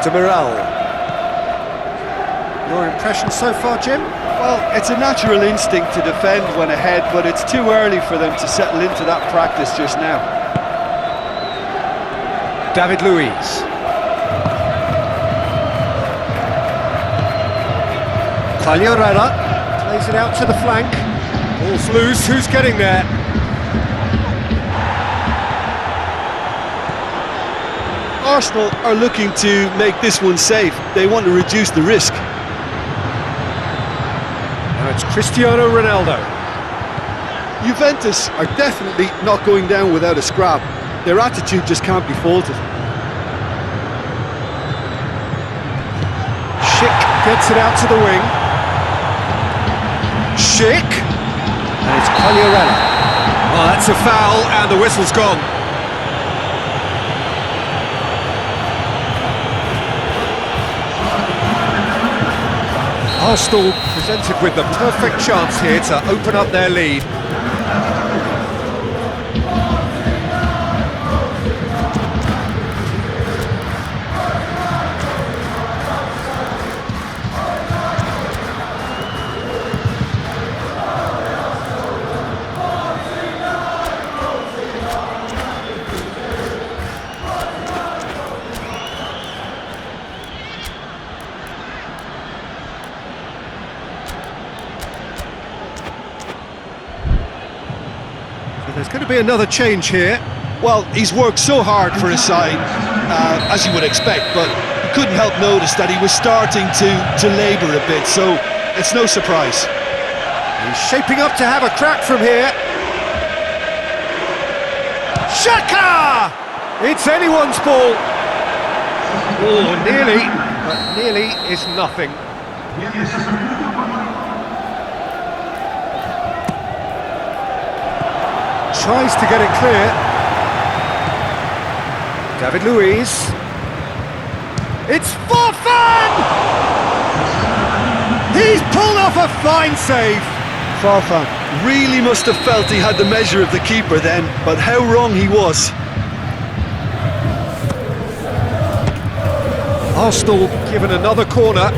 Demiral. Your impression so far, Jim? Well, it's a natural instinct to defend when ahead, but it's too early for them to settle into that practice just now. David Luiz. Quagliarella plays it out to the flank. Ball's loose, who's getting there? Arsenal are looking to make this one safe. They want to reduce the risk. Now it's Cristiano Ronaldo. Juventus are definitely not going down without a scrap. Their attitude just can't be faulted. Schick gets it out to the wing. Schick. And it's Quagliarella. Oh, that's a foul, and the whistle's gone. Arsenal presented with the perfect chance here to open up their lead. There's going to be another change here. Well, he's worked so hard for his side, as you would expect, but you couldn't help notice that he was starting to labour a bit, so it's no surprise. He's shaping up to have a crack from here. Xhaka! It's anyone's ball. Oh, nearly, but nearly is nothing. Tries to get it clear. David Luiz. It's Farfan! He's pulled off a fine save. Farfan really must have felt he had the measure of the keeper then, but how wrong he was. Arsenal given another corner.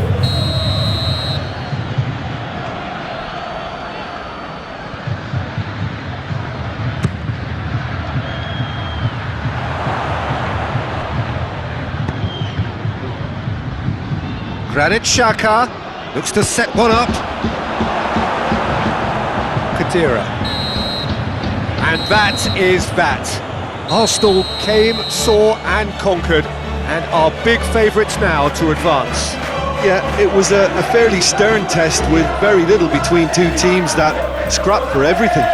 Granit Xhaka looks to set one up. Khedira. And that is that. Arsenal came, saw and conquered and are big favourites now to advance. Yeah, it was a fairly stern test with very little between two teams that scrapped for everything.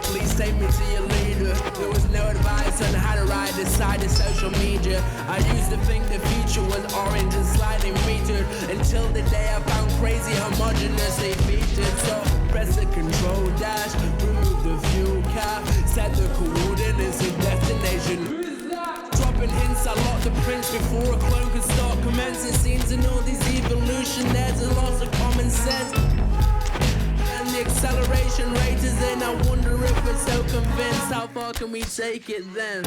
Please take me to your leader. There was no advice on how to ride this side of social media. I used to think the future was orange and slightly metered, until the day I found crazy homogeneously featured. So press the control dash, remove the fuel cap, set the coordinates and destination. Dropping hints, I locked the prints before a clone could start commencing scenes. And all these evolution, there's a loss of common sense. The acceleration rate is in. I wonder if we're so convinced. How far can we take it then?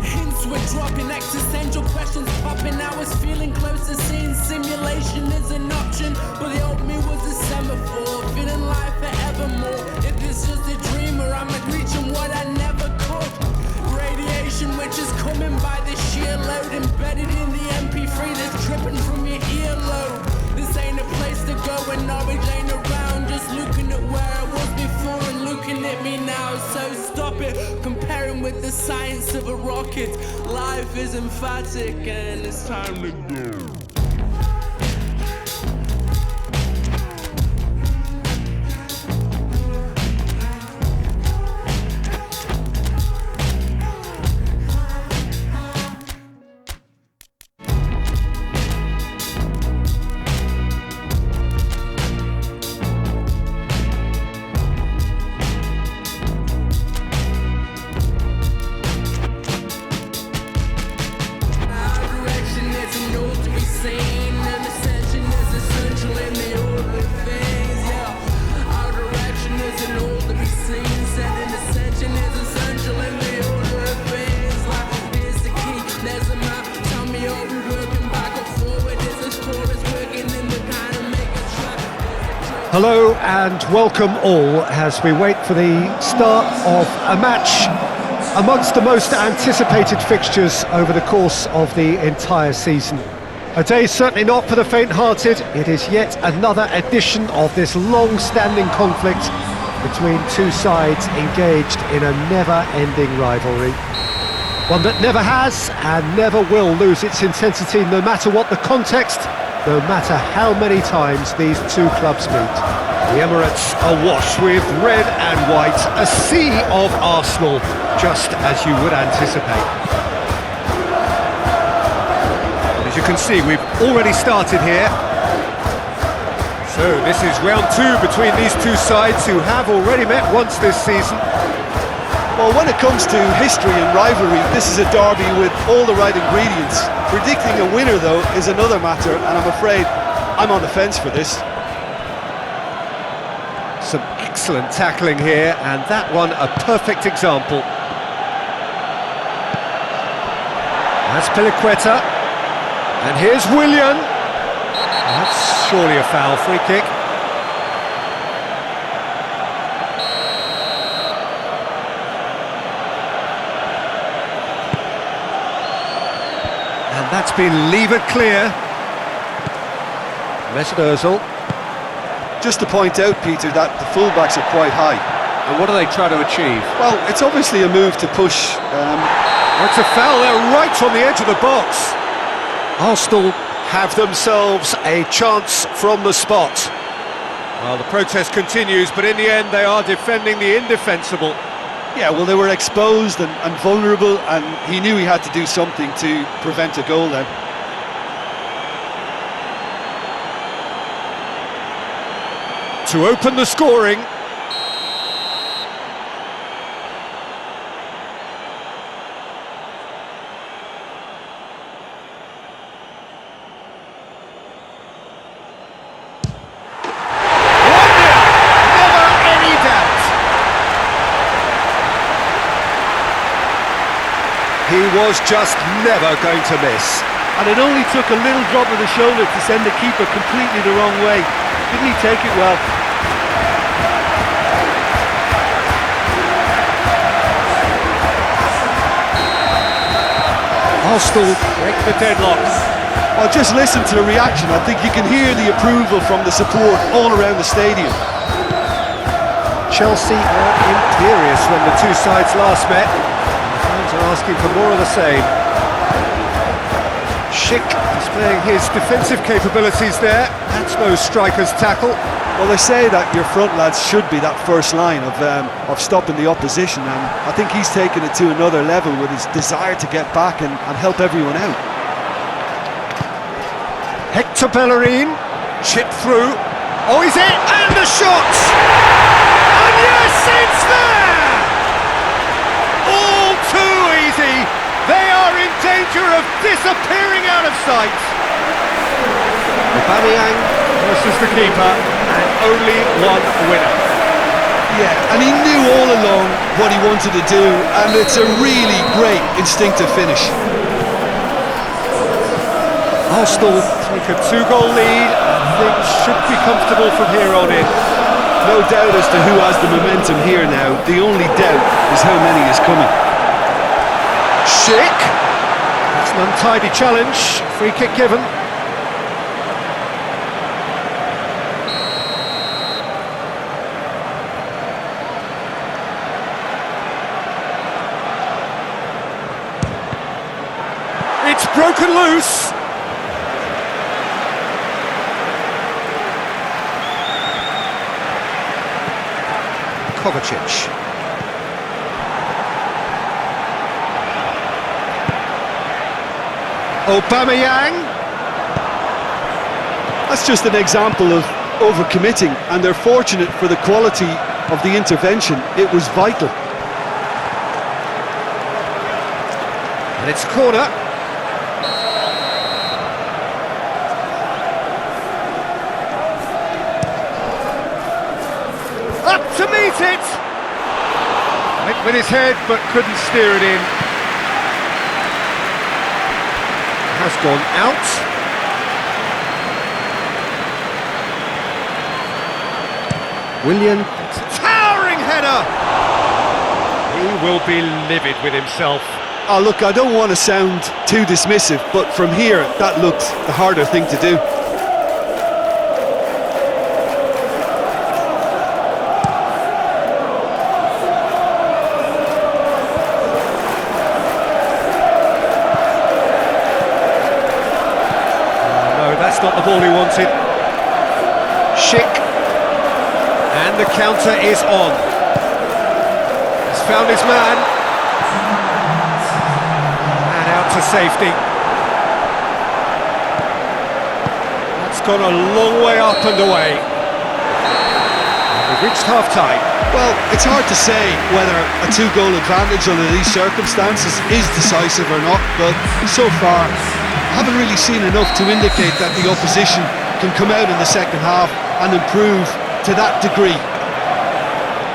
Hints were dropping, existential questions popping. I was feeling close to seeing simulation is an option, but the old me was a semaphore, feeling life forevermore. If it's just a dream or I'm reaching what I never could. Radiation which is coming by the sheer load, embedded in the MP3 that's dripping from your earlobe. This ain't a place to go when knowledge ain't around. Just looking at where I was before and looking at me now. So stop it, comparing with the science of a rocket. Life is emphatic and it's time to go. Hello and welcome all as we wait for the start of a match amongst the most anticipated fixtures over the course of the entire season. A day certainly not for the faint-hearted. It is yet another edition of this long-standing conflict between two sides engaged in a never-ending rivalry. One that never has and never will lose its intensity, no matter what the context, no matter how many times these two clubs meet. The Emirates awash with red and white, a sea of Arsenal, just as you would anticipate. As you can see, we've already started here. So this is round two between these two sides who have already met once this season. Well, when it comes to history and rivalry, this is a derby with all the right ingredients. Predicting a winner, though, is another matter, and I'm afraid I'm on the fence for this. Some excellent tackling here, and that one a perfect example. That's Piliqueta, and here's Willian. That's surely a foul, free kick. And that's been levered clear. Mesut Ozil. Just to point out, Peter, that the fullbacks are quite high. And what do they try to achieve? Well, it's obviously a move to push. It's a foul there, right on the edge of the box. Arsenal have themselves a chance from the spot. Well, the protest continues, but in the end they are defending the indefensible. Yeah, well, they were exposed and vulnerable, and he knew he had to do something to prevent a goal then. To open the scoring. He was just never going to miss. And it only took a little drop of the shoulder to send the keeper completely the wrong way. Didn't he take it well? Arsenal break the deadlock. Well, just listen to the reaction. I think you can hear the approval from the support all around the stadium. Chelsea were imperious when the two sides last met. Fans are asking for more of the same. Schick displaying his defensive capabilities there. That's no striker's tackle. Well, they say that your front lads should be that first line of stopping the opposition, and I think he's taken it to another level with his desire to get back and help everyone out. Hector Bellerin, chip through. Oh, he's in, and the shot! And yes, it's there! All too easy. They are in danger of disappearing out of sight. Aubameyang versus the keeper, and only one winner. Yeah, and he knew all along what he wanted to do, and it's a really great instinctive finish. Arsenal take a two-goal lead, and things should be comfortable from here on in. No doubt as to who has the momentum here now. The only doubt is how many is coming. Schick. That's an untidy challenge. Free kick given. It's broken loose. Kovacic. Aubameyang. That's just an example of overcommitting, and they're fortunate for the quality of the intervention. It was vital. And it's a corner. Up to meet it! Went with his head but couldn't steer it in. Has gone out. Willian, towering header! He will be livid with himself. Oh, look, I don't want to sound too dismissive, but from here, that looks the harder thing to do. That's not the ball he wanted. Schick. And the counter is on. He's found his man. And out to safety. That's gone a long way up and away. And we've reached half-time. Well, it's hard to say whether a two-goal advantage under these circumstances is decisive or not, but so far I haven't really seen enough to indicate that the opposition can come out in the second half and improve to that degree.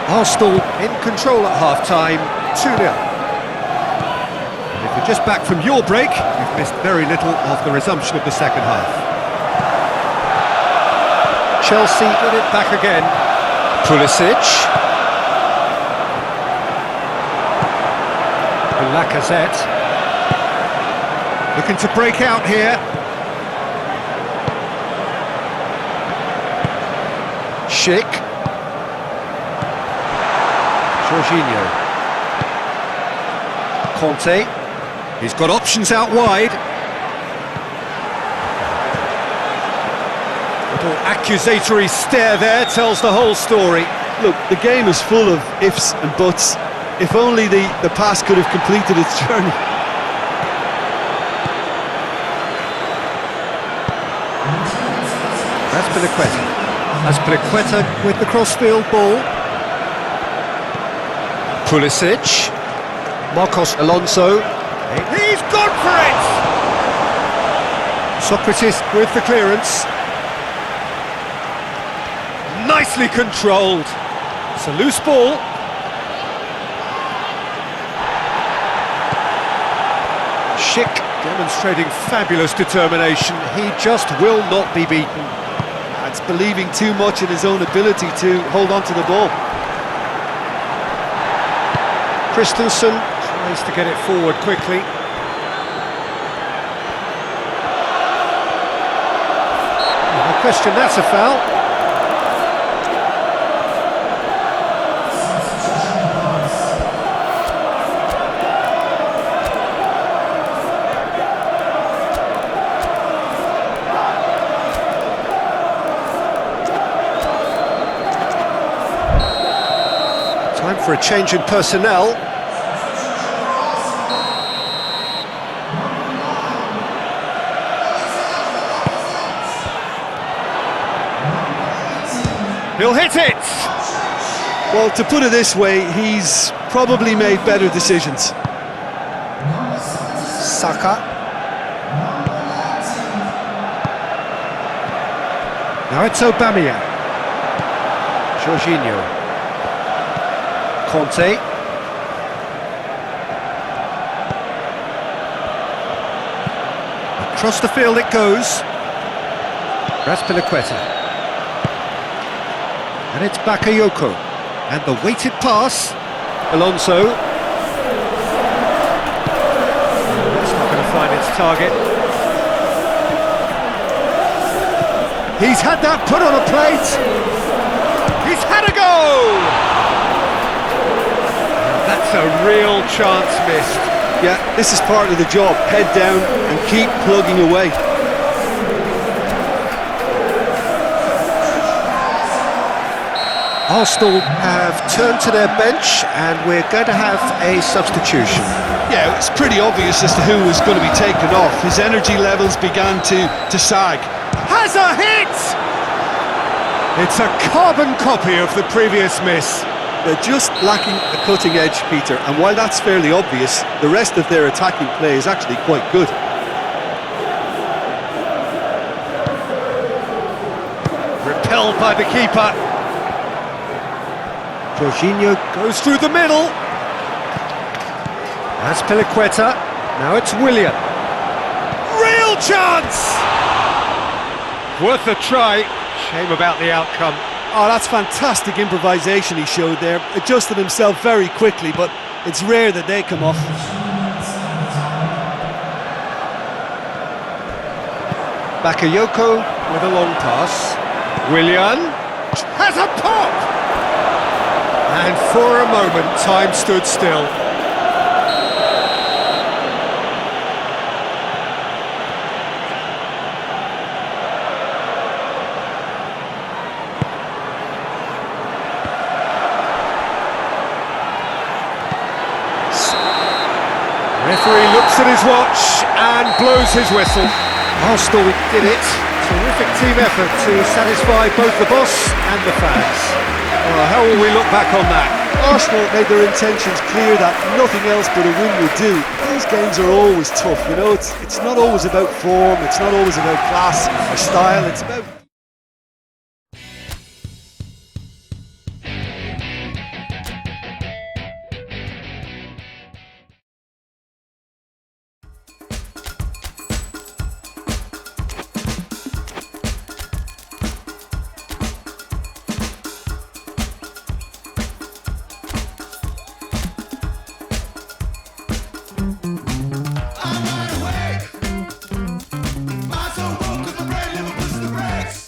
Arsenal in control at half-time, 2-0. And if you're just back from your break, you've missed very little of the resumption of the second half. Chelsea with it back again. Pulisic. And Lacazette. Looking to break out here. Schick. Jorginho. Conte. He's got options out wide. Little accusatory stare there tells the whole story. Look, the game is full of ifs and buts. If only the pass could have completed its journey. Azpilicueta with the crossfield ball. Pulisic. Marcos Alonso. He's gone for it! Socrates with the clearance. Nicely controlled. It's a loose ball. Schick demonstrating fabulous determination. He just will not be beaten. It's believing too much in his own ability to hold on to the ball. Christensen tries to get it forward quickly. No question, that's a foul. Time for a change in personnel. He'll hit it! Well, to put it this way, he's probably made better decisions. Saka. Now it's Aubameyang. Jorginho. Conte. Across the field it goes. Azpilicueta. And it's Bakayoko. And the weighted pass. Alonso. That's not going to find its target. He's had that put on a plate. He's had a go! That's a real chance missed. Yeah, this is part of the job. Head down and keep plugging away. Arsenal have turned to their bench and we're going to have a substitution. Yeah, it's pretty obvious as to who was going to be taken off. His energy levels began to sag. Has a hit! It's a carbon copy of the previous miss. They're just lacking a cutting edge, Peter, and while that's fairly obvious, the rest of their attacking play is actually quite good. Repelled by the keeper. Jorginho goes through the middle. Azpilicueta. Now it's Willian. Real chance! Worth a try. Shame about the outcome. Oh, that's fantastic improvisation he showed there. Adjusted himself very quickly, but it's rare that they come off. Bakayoko with a long pass. Willian has a pop! And for a moment, time stood still. Referee looks at his watch and blows his whistle. Arsenal did it. Terrific team effort to satisfy both the boss and the fans. How will we look back on that? Arsenal made their intentions clear that nothing else but a win would do. These games are always tough, you know, it's not always about form, it's not always about class or style, it's about... I'm wide awake. My soul woke 'cause my brain never puts the brakes.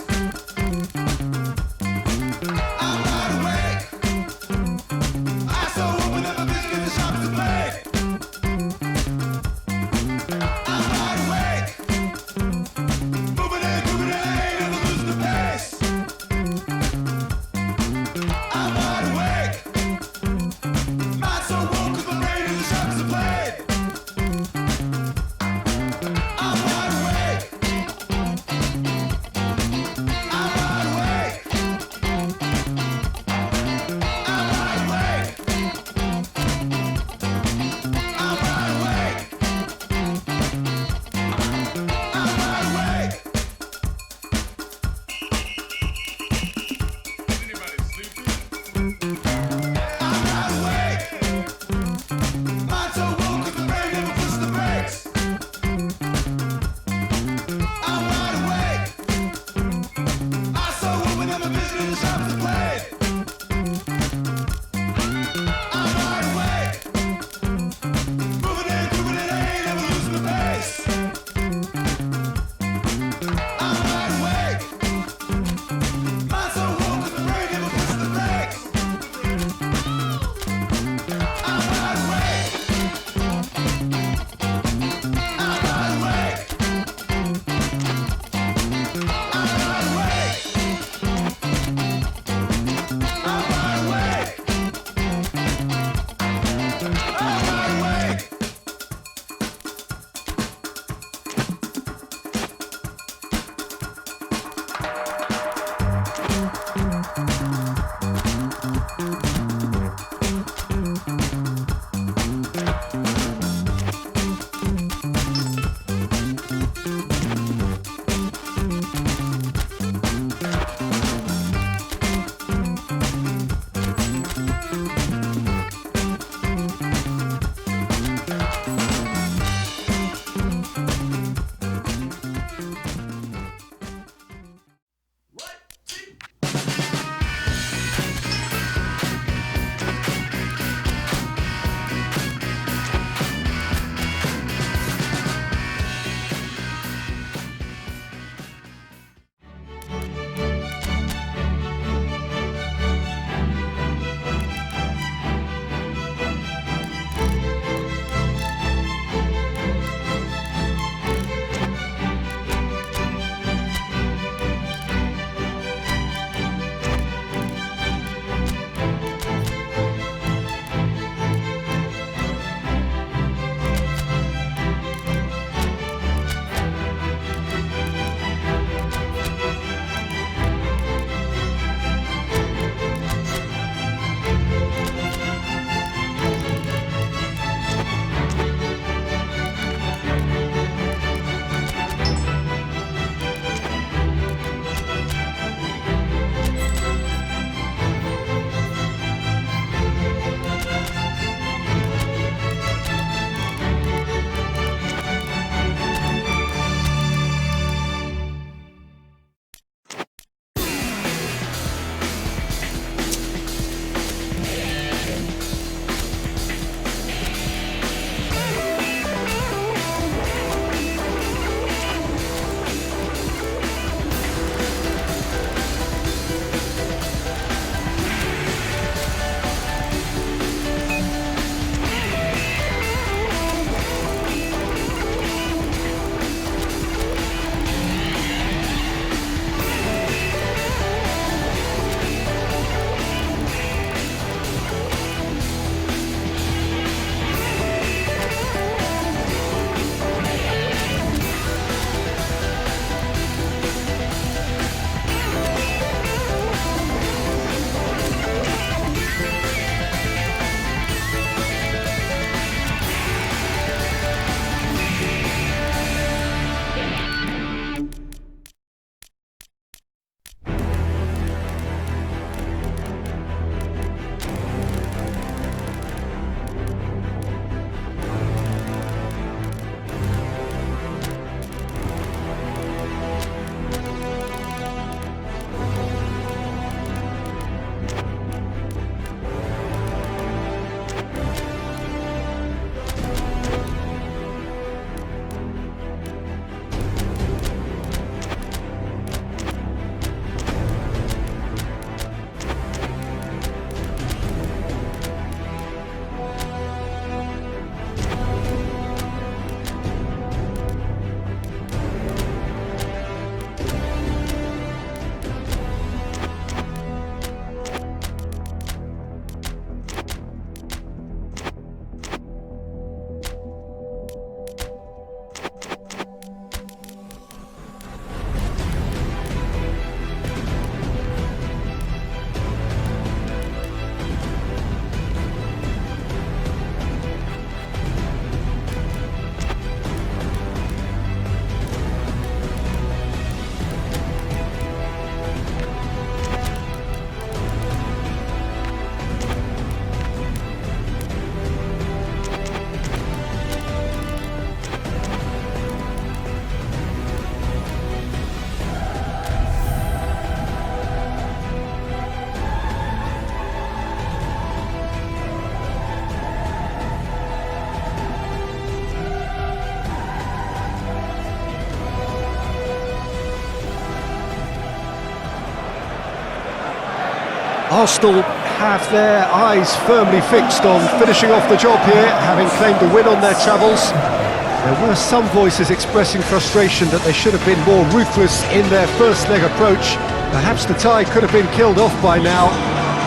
Arsenal have their eyes firmly fixed on finishing off the job here, having claimed a win on their travels. There were some voices expressing frustration that they should have been more ruthless in their first leg approach. Perhaps the tie could have been killed off by now,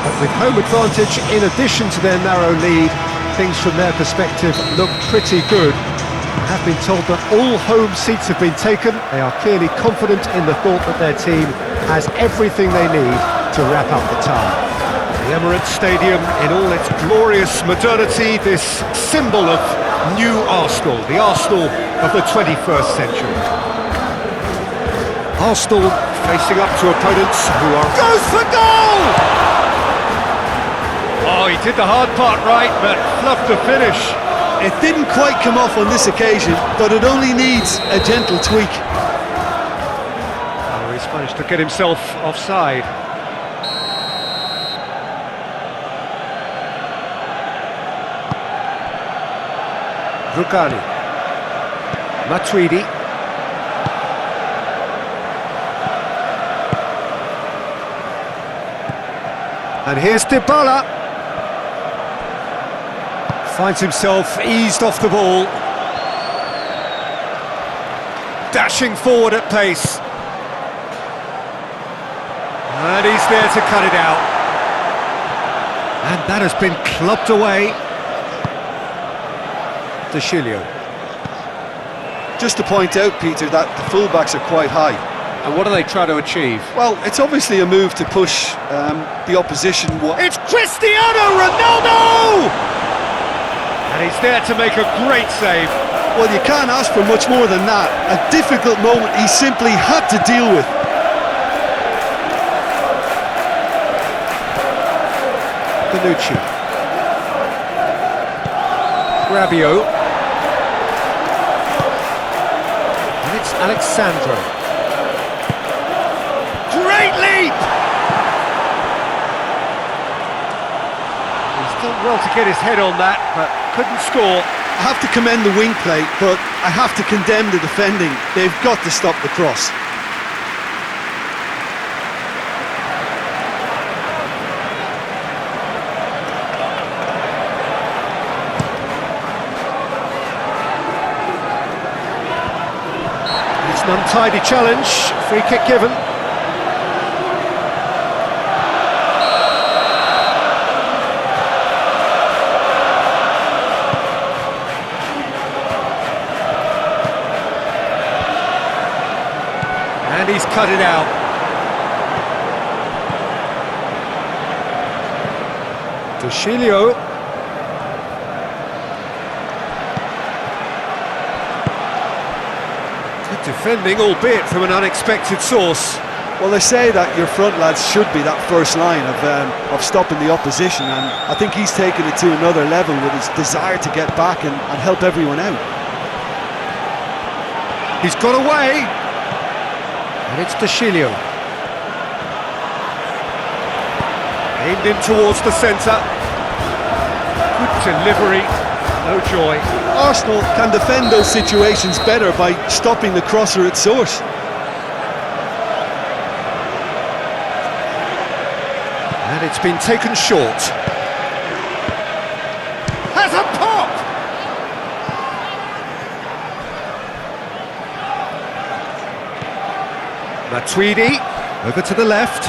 but with home advantage in addition to their narrow lead, things from their perspective look pretty good. I have been told that all home seats have been taken. They are clearly confident in the thought that their team has everything they need to wrap up the tie. The Emirates Stadium in all its glorious modernity, this symbol of new Arsenal, the Arsenal of the 21st century. Arsenal facing up to opponents who are... Goes for goal! Oh, he did the hard part right, but fluffed the finish. It didn't quite come off on this occasion, but it only needs a gentle tweak. Oh, he's managed to get himself offside. Rugani. Matuidi. And here's Dybala. Finds himself eased off the ball. Dashing forward at pace. And he's there to cut it out. And that has been clubbed away. De Chilio. Just to point out, Peter, that the fullbacks are quite high. And what do they try to achieve? Well, it's obviously a move to push the opposition. It's Cristiano Ronaldo! And he's there to make a great save. Well, you can't ask for much more than that. A difficult moment he simply had to deal with. Bonucci. Rabiot. And it's Alexandro. Great leap! He's done well to get his head on that, but couldn't score. I have to commend the wing play, but I have to condemn the defending. They've got to stop the cross. It's an untidy challenge, free kick given. And he's cut it out. De Chilio. Good defending, albeit from an unexpected source. Well, they say that your front lads should be that first line of stopping the opposition, and I think he's taken it to another level with his desire to get back and help everyone out. He's got away. And it's De Chilio. Aimed in towards the centre. Good delivery, no joy. Arsenal can defend those situations better by stopping the crosser at source. And it's been taken short. Has a pop! Matuidi, over to the left.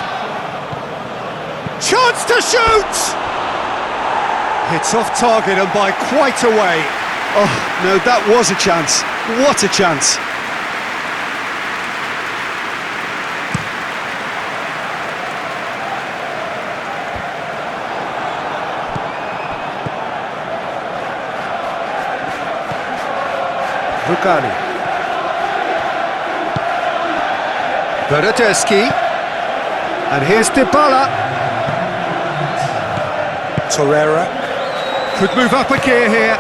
Chance to shoot! It's off target and by quite a way. Oh, no, that was a chance. What a chance. Rugani. Bernardeschi. And here's Dybala. Torreira. Could move up a gear here.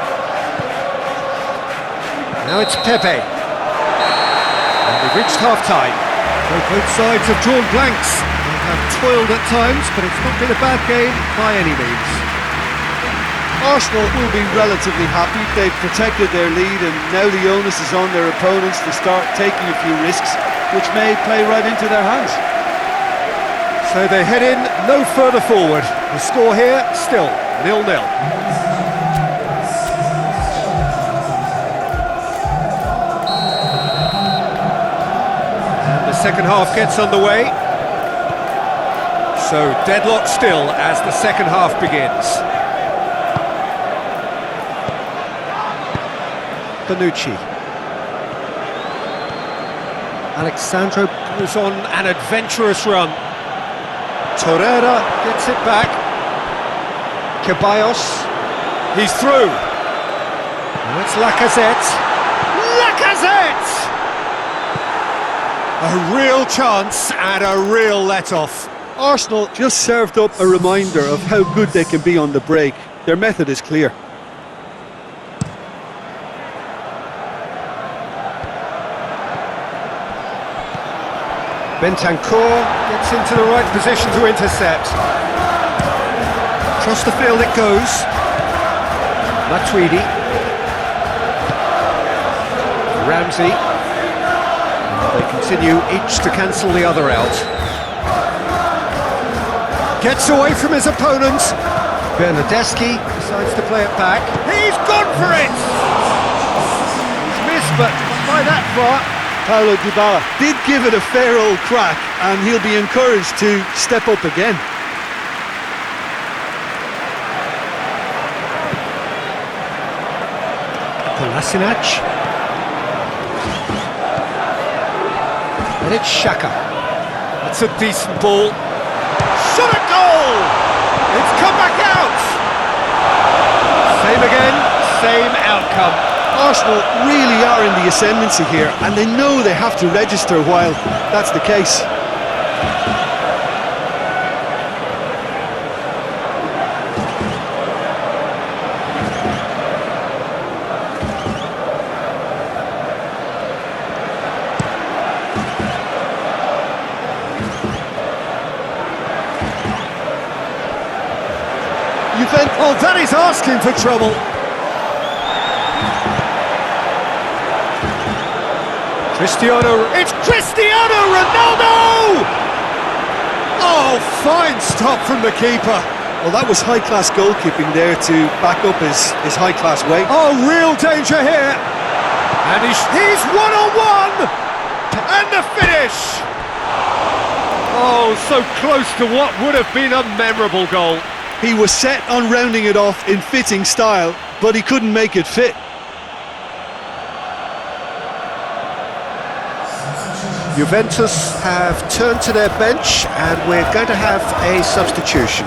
Now it's Pepe. And we've reached half-time. So both sides have drawn blanks. They have toiled at times, but it's not been a bad game by any means. Arsenal will be relatively happy. They've protected their lead, and now the onus is on their opponents to start taking a few risks, which may play right into their hands. So they head in no further forward. The score here still 0-0. And the second half gets underway. So deadlock still as the second half begins. Bonucci. Alexandro goes on an adventurous run. Torreira gets it back. Ceballos, he's through. Now it's Lacazette. Lacazette! A real chance and a real let-off. Arsenal just served up a reminder of how good they can be on the break. Their method is clear. Bentancur gets into the right position to intercept. Across the field it goes. Matuidi. Ramsey. They continue each to cancel the other out. Gets away from his opponent. Bernardeschi decides to play it back. He's gone for it! He's missed, but not by that far. Paulo Dybala did give it a fair old crack, and he'll be encouraged to step up again. Kolasinac. And it's Xhaka. That's a decent ball. Shot at goal! It's come back out! Same again, same outcome. Arsenal really are in the ascendancy here, and they know they have to register while that's the case. Oh, that is asking for trouble. It's Cristiano Ronaldo! Oh, fine stop from the keeper. Well, that was high-class goalkeeping there to back up his high-class weight. Oh, real danger here. And he's one-on-one! And the finish! Oh, so close to what would have been a memorable goal. He was set on rounding it off in fitting style, but he couldn't make it fit. Juventus have turned to their bench and we're going to have a substitution.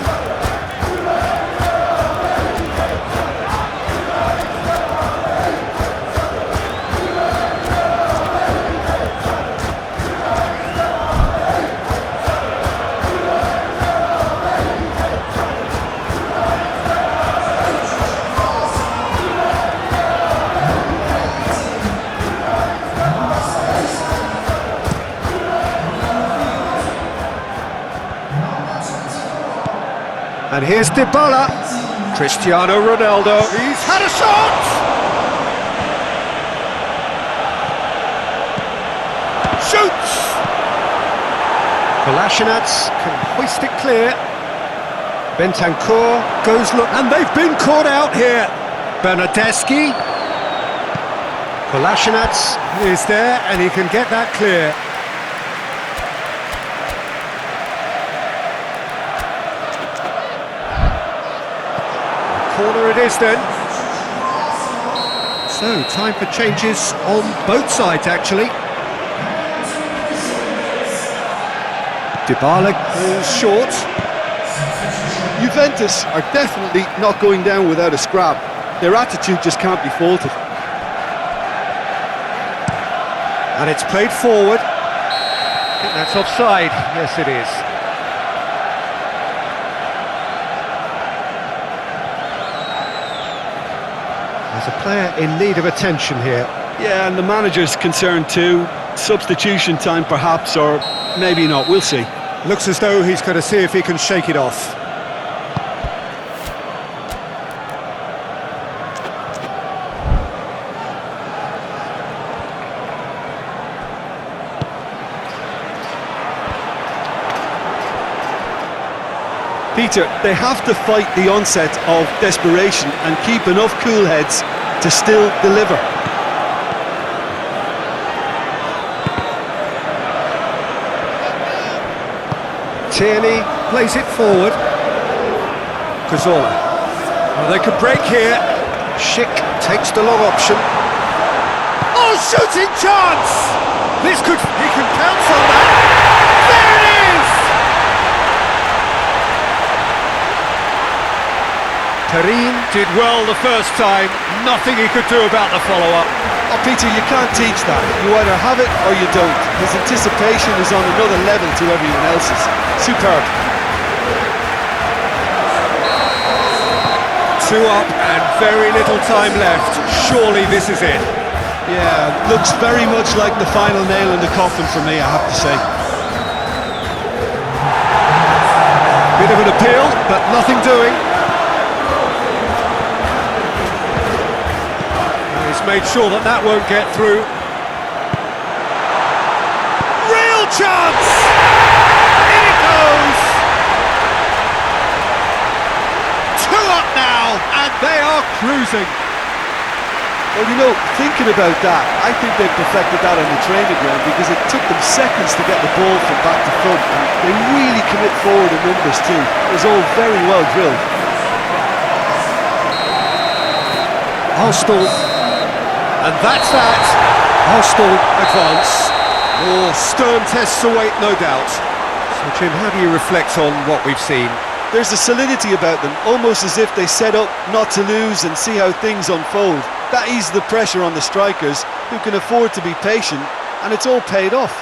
And here's Dybala. Cristiano Ronaldo. He's had a shot! Shoots! Kolasinac can hoist it clear. Bentancur goes look, and they've been caught out here. Bernardeschi. Kolasinac is there, and he can get that clear. Corner it is then. So, time for changes on both sides actually. Dybala goes short. Juventus are definitely not going down without a scrap. Their attitude just can't be faulted. And it's played forward. I think that's offside. Yes, it is. There's a player in need of attention here. Yeah, and the manager's concerned too. Substitution time perhaps, or maybe not, we'll see. Looks as though he's going to see if he can shake it off. Peter, they have to fight the onset of desperation and keep enough cool heads to still deliver. Tierney plays it forward. Cazorla. Oh, they could break here. Schick takes the long option. Oh, shooting chance! He can pounce on that. There it is! Karim did well the first time. Nothing he could do about the follow-up. Oh, Peter, you can't teach that. You either have it or you don't. His anticipation is on another level to everyone else's. Superb. 2 up and very little time left. Surely this is it. Yeah, looks very much like the final nail in the coffin for me, I have to say. Bit of an appeal, but nothing doing. He's made sure that won't get through. Real chance! In it goes! 2 up now, and they are cruising. Well, you know, thinking about that, I think they perfected that on the training ground because it took them seconds to get the ball from back to front. And they really commit forward in numbers too. It was all very well drilled. Arsenal, and that's that. Arsenal advance. Oh, stern tests await, no doubt. So, Jim, how do you reflect on what we've seen? There's a solidity about them, almost as if they set up not to lose and see how things unfold. That eases the pressure on the strikers, who can afford to be patient, and it's all paid off.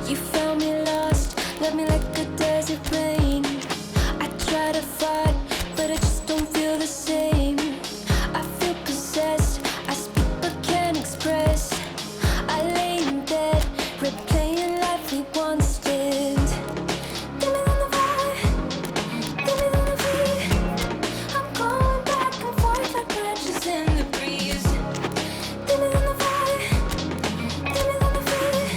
You found me lost, left me like a desert rain. I try to fight, but I just don't feel the same. I feel possessed, I speak but can't express. I lay in bed, replaying life we once did. Give me the vibe, give me the beat. I'm going back and forth like branches in the breeze. Give me the vibe, give me the beat.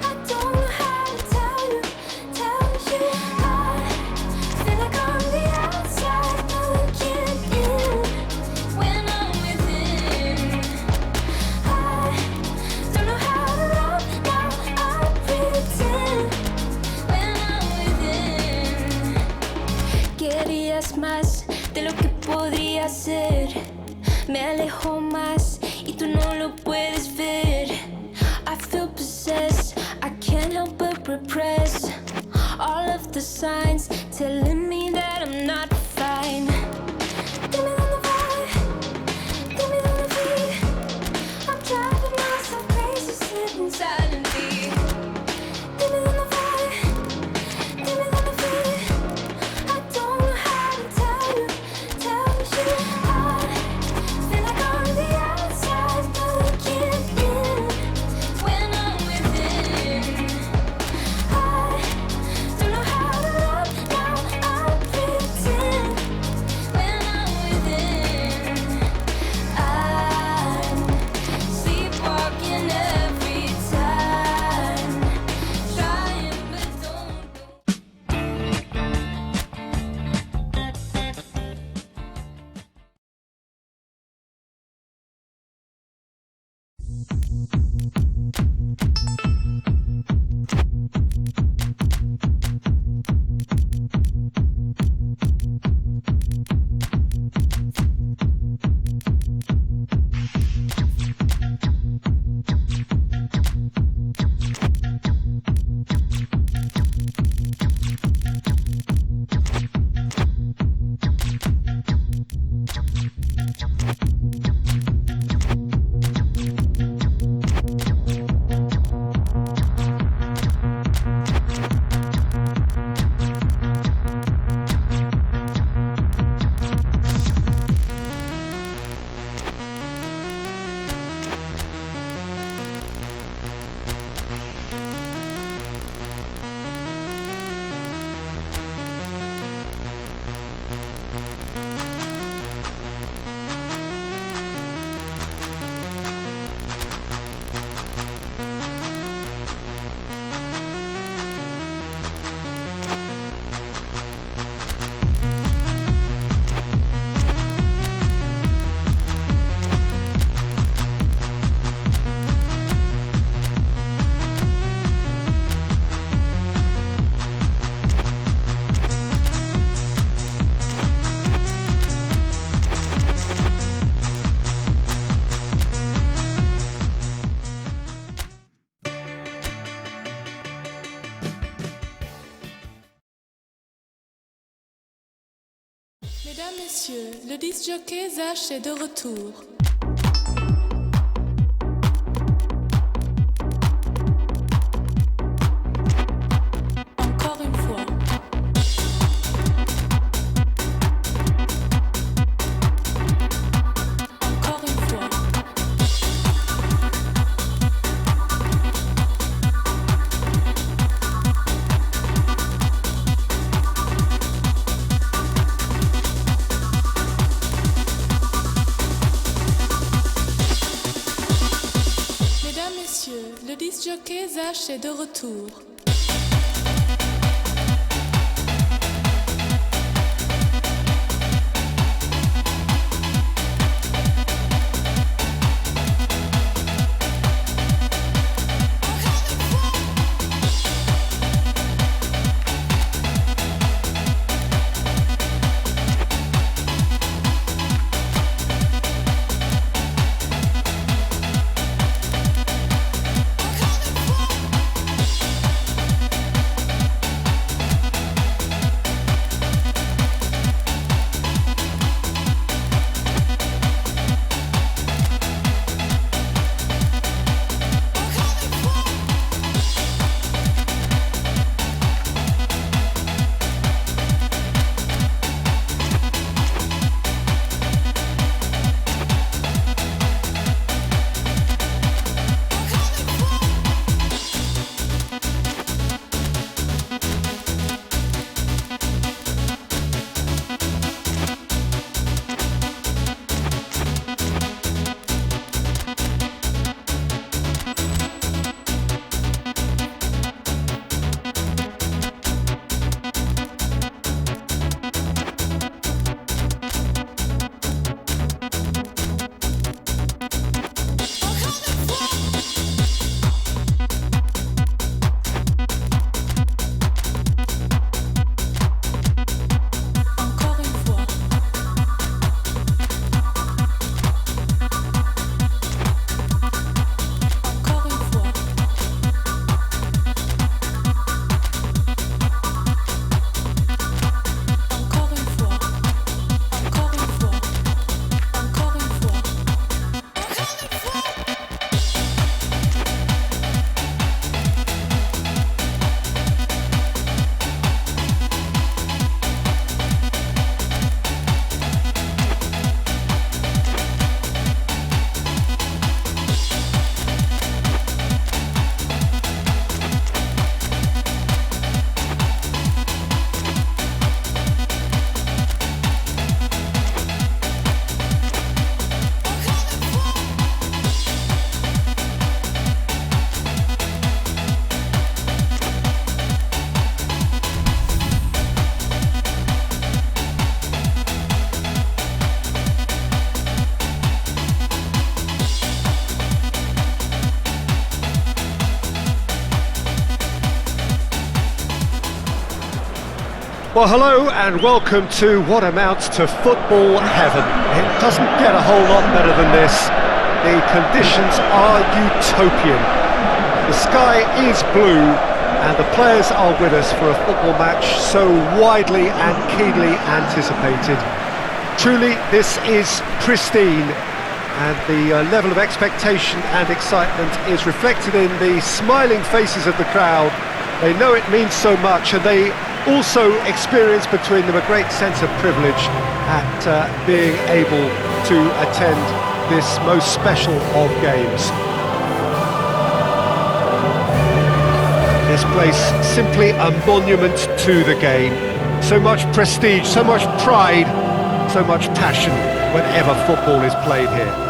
I don't know how to tell you. I feel like on the outside, looking in when I'm within. I don't know how to love now. I pretend when I'm within. Querías más de lo que podría ser. Me alejo más y tú no lo puedes ver. I feel possessed, I can't help but repress all of the signs telling me that I'm not fine. Give me the vibe, give me the beat. I'm driving myself crazy, sitting silently. Give me the vibe, give me the beat. I don't know how to tell you. I feel like on the outside, looking in when I'm within. I don't know how to love now. I Mesdames, Messieurs, le disc jockey Zach est de retour. Encore une fois. Encore une fois. Mesdames, Messieurs, le disc jockey Zach est de retour. Well, hello and welcome to what amounts to football heaven. It doesn't get a whole lot better than this. The conditions are utopian. The sky is blue and the players are with us for a football match so widely and keenly anticipated. Truly, this is pristine, and the level of expectation and excitement is reflected in the smiling faces of the crowd. They know it means so much, and they also experience between them a great sense of privilege at being able to attend this most special of games. This place simply a monument to the game. So much prestige, so much pride, so much passion whenever football is played here.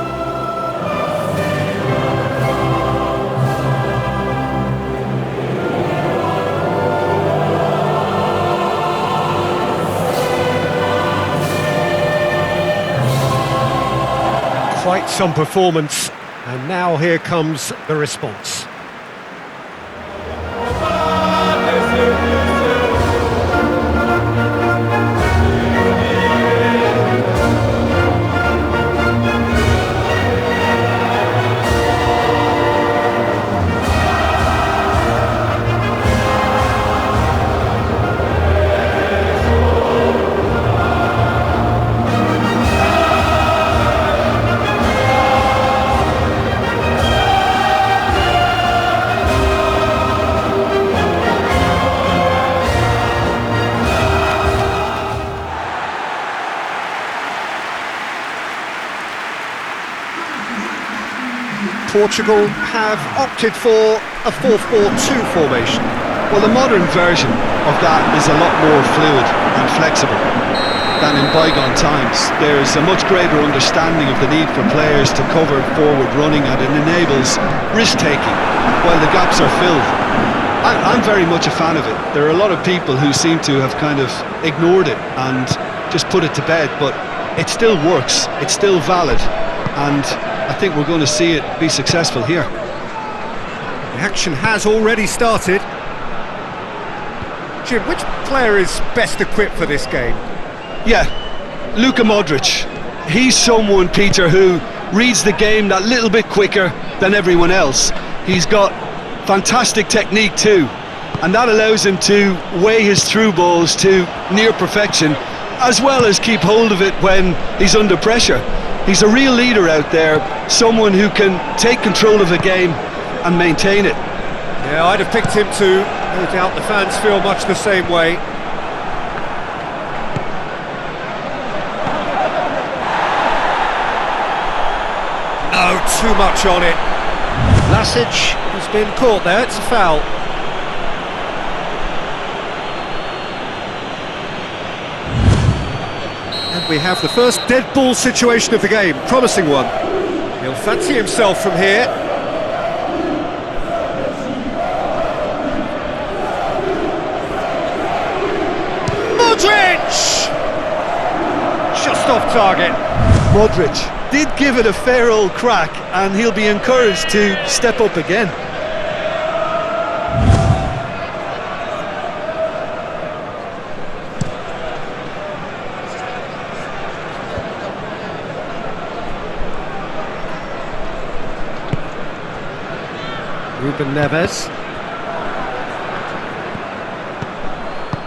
Quite some performance, and now here comes the response. Portugal have opted for a 4-4-2 formation. Well, the modern version of that is a lot more fluid and flexible than in bygone times. There's a much greater understanding of the need for players to cover forward running, and it enables risk-taking while the gaps are filled. I'm very much a fan of it. There are a lot of people who seem to have kind of ignored it and just put it to bed, but it still works, it's still valid, and I think we're going to see it be successful here. The action has already started. Jim, which player is best equipped for this game? Yeah, Luka Modric. He's someone, Peter, who reads the game that little bit quicker than everyone else. He's got fantastic technique too, and that allows him to weigh his through balls to near perfection, as well as keep hold of it when he's under pressure. He's a real leader out there, someone who can take control of a game and maintain it. Yeah, I'd have picked him too. No doubt the fans feel much the same way. No, too much on it. Lasic has been caught there, it's a foul. And we have the first dead ball situation of the game, promising one. He'll fancy himself from here. Modric! Just off target. Modric did give it a fair old crack, and he'll be encouraged to step up again. Ruben Neves.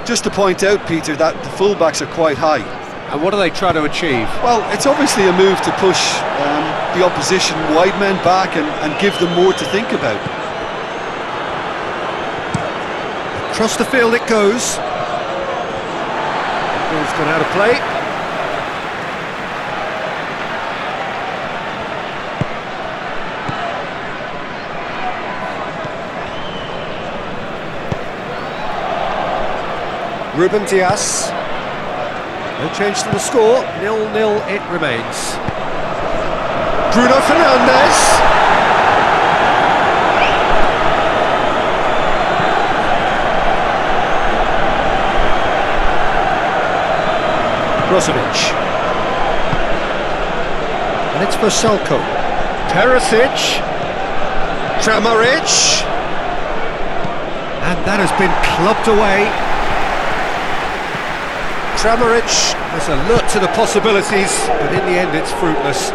Just to point out, Peter, that the fullbacks are quite high. And what are they trying to achieve? Well, it's obviously a move to push the opposition wide men back and give them more to think about. Across the field it goes. Ball's gone out of play. Ruben Dias. No change to the score, 0-0 it remains. Bruno Fernandes. Brozovic. And it's for Selko. Perisic. Kramaric. And that has been clubbed away. Kramaric is alert to the possibilities, but in the end it's fruitless.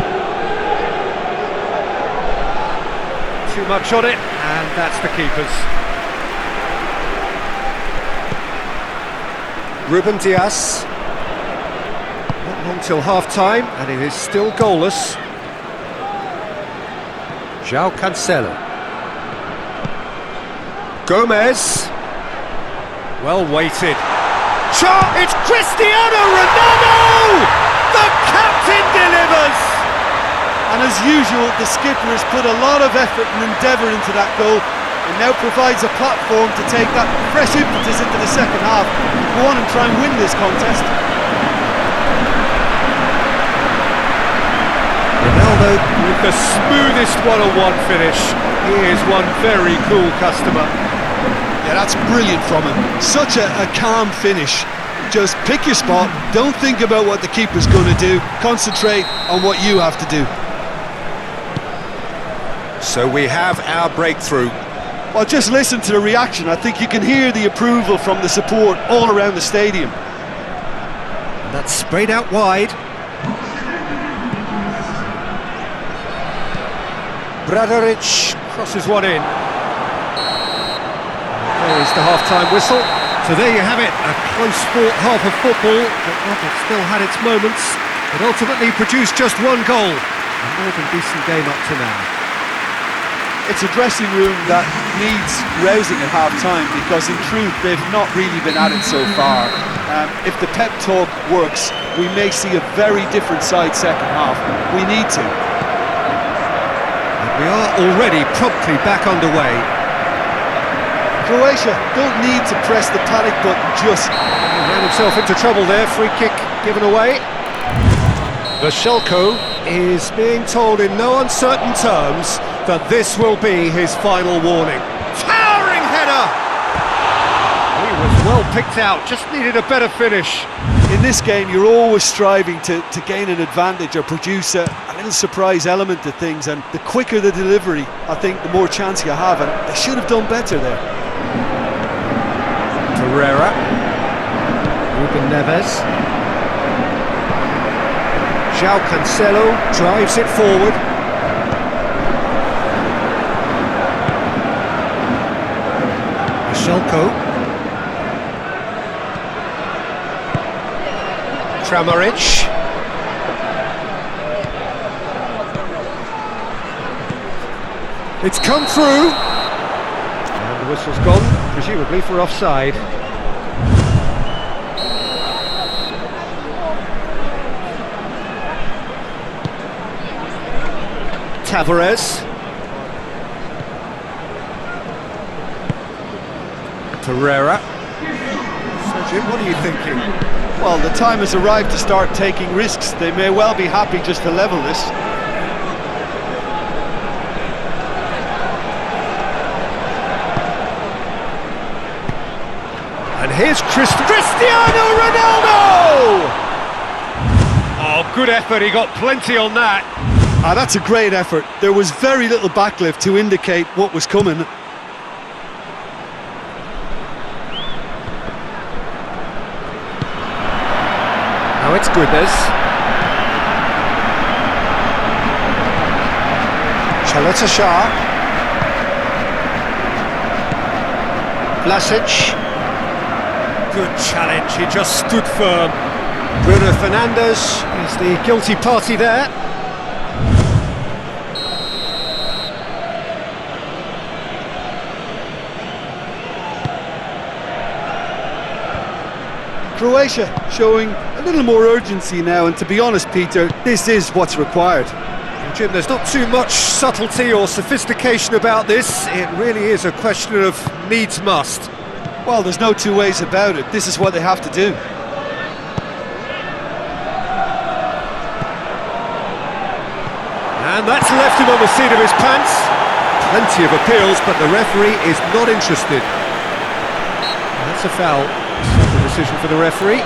Too much on it, and that's the keeper's. Ruben Dias. Not long till half-time, and it is still goalless. João Cancelo. Gomez. Well weighted. It's Cristiano Ronaldo! The captain delivers! And as usual, the skipper has put a lot of effort and endeavour into that goal, and now provides a platform to take that fresh impetus into the second half, go on and try and win this contest. Ronaldo with the smoothest one-on-one finish. He is one very cool customer. Yeah, that's brilliant from him. Such a calm finish. Just pick your spot, don't think about what the keeper's going to do, concentrate on what you have to do. So we have our breakthrough. Well, just listen to the reaction. I think you can hear the approval from the support all around the stadium. And that's sprayed out wide. Bradaric crosses one in. There is the half-time whistle. So there you have it, a close-fought half of football, but one that still had its moments, but ultimately produced just one goal. A more than decent game up to now. It's a dressing room that needs rousing at half-time, because in truth they've not really been at it so far. If the pep talk works, we may see a very different side second half. We need to. And we We are already promptly back underway. Croatia don't need to press the panic button just. He ran himself into trouble there, free kick given away. Vashelko is being told in no uncertain terms that this will be his final warning. Towering header! He was well picked out, just needed a better finish. In this game, you're always striving to gain an advantage or produce a little surprise element to things, and the quicker the delivery, I think, the more chance you have, and they should have done better there. Ferreira, Ruben Neves, João Cancelo drives it forward. Vashelko, Kramaric, it's come through, and the whistle's gone, presumably for offside. Tavares, Ferreira. So Jim, what are you thinking? Well, the time has arrived to start taking risks. They may well be happy just to level this. And here's Cristiano Ronaldo! Oh, good effort, he got plenty on that. Ah, that's a great effort. There was very little backlift to indicate what was coming. Now it's goodness. Chaleta Shah. Vlasic. Good challenge, he just stood firm. Bruno Fernandes is the guilty party there. Croatia showing a little more urgency now, and to be honest, Peter, this is what's required. Jim, there's not too much subtlety or sophistication about this. It really is a question of needs must. Well, there's no two ways about it. This is what they have to do. And that's left him on the seat of his pants. Plenty of appeals, but the referee is not interested. That's a foul. Simple decision for the referee.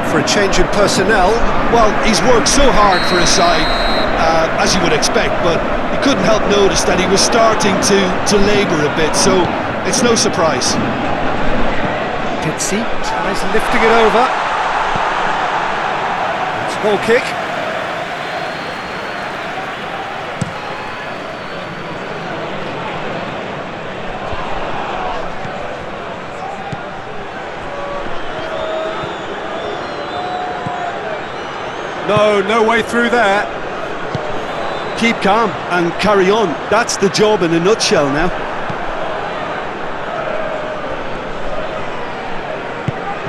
For a change in personnel. Well, he's worked so hard for his side, as you would expect, but you couldn't help notice that he was starting to labour a bit, so it's no surprise. Pizzi tries lifting it over. It's a goal kick. No way through there. Keep calm and carry on. That's the job in a nutshell now.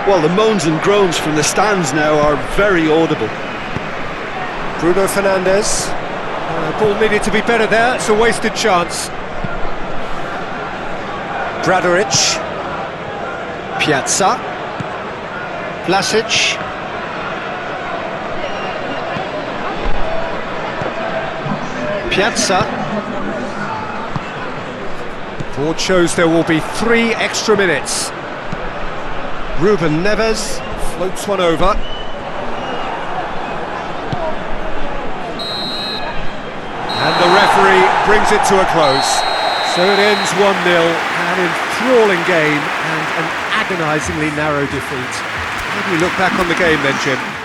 Well, the moans and groans from the stands now are very audible. Bruno Fernandes. Ball needed to be better there. It's a wasted chance. Bradoric. Piazza. Vlasic. Piazza. Board shows there will be 3 extra minutes. Ruben Neves floats one over. And the referee brings it to a close. So it ends 1-0, an enthralling game and an agonisingly narrow defeat. How do you look back on the game then, Jim?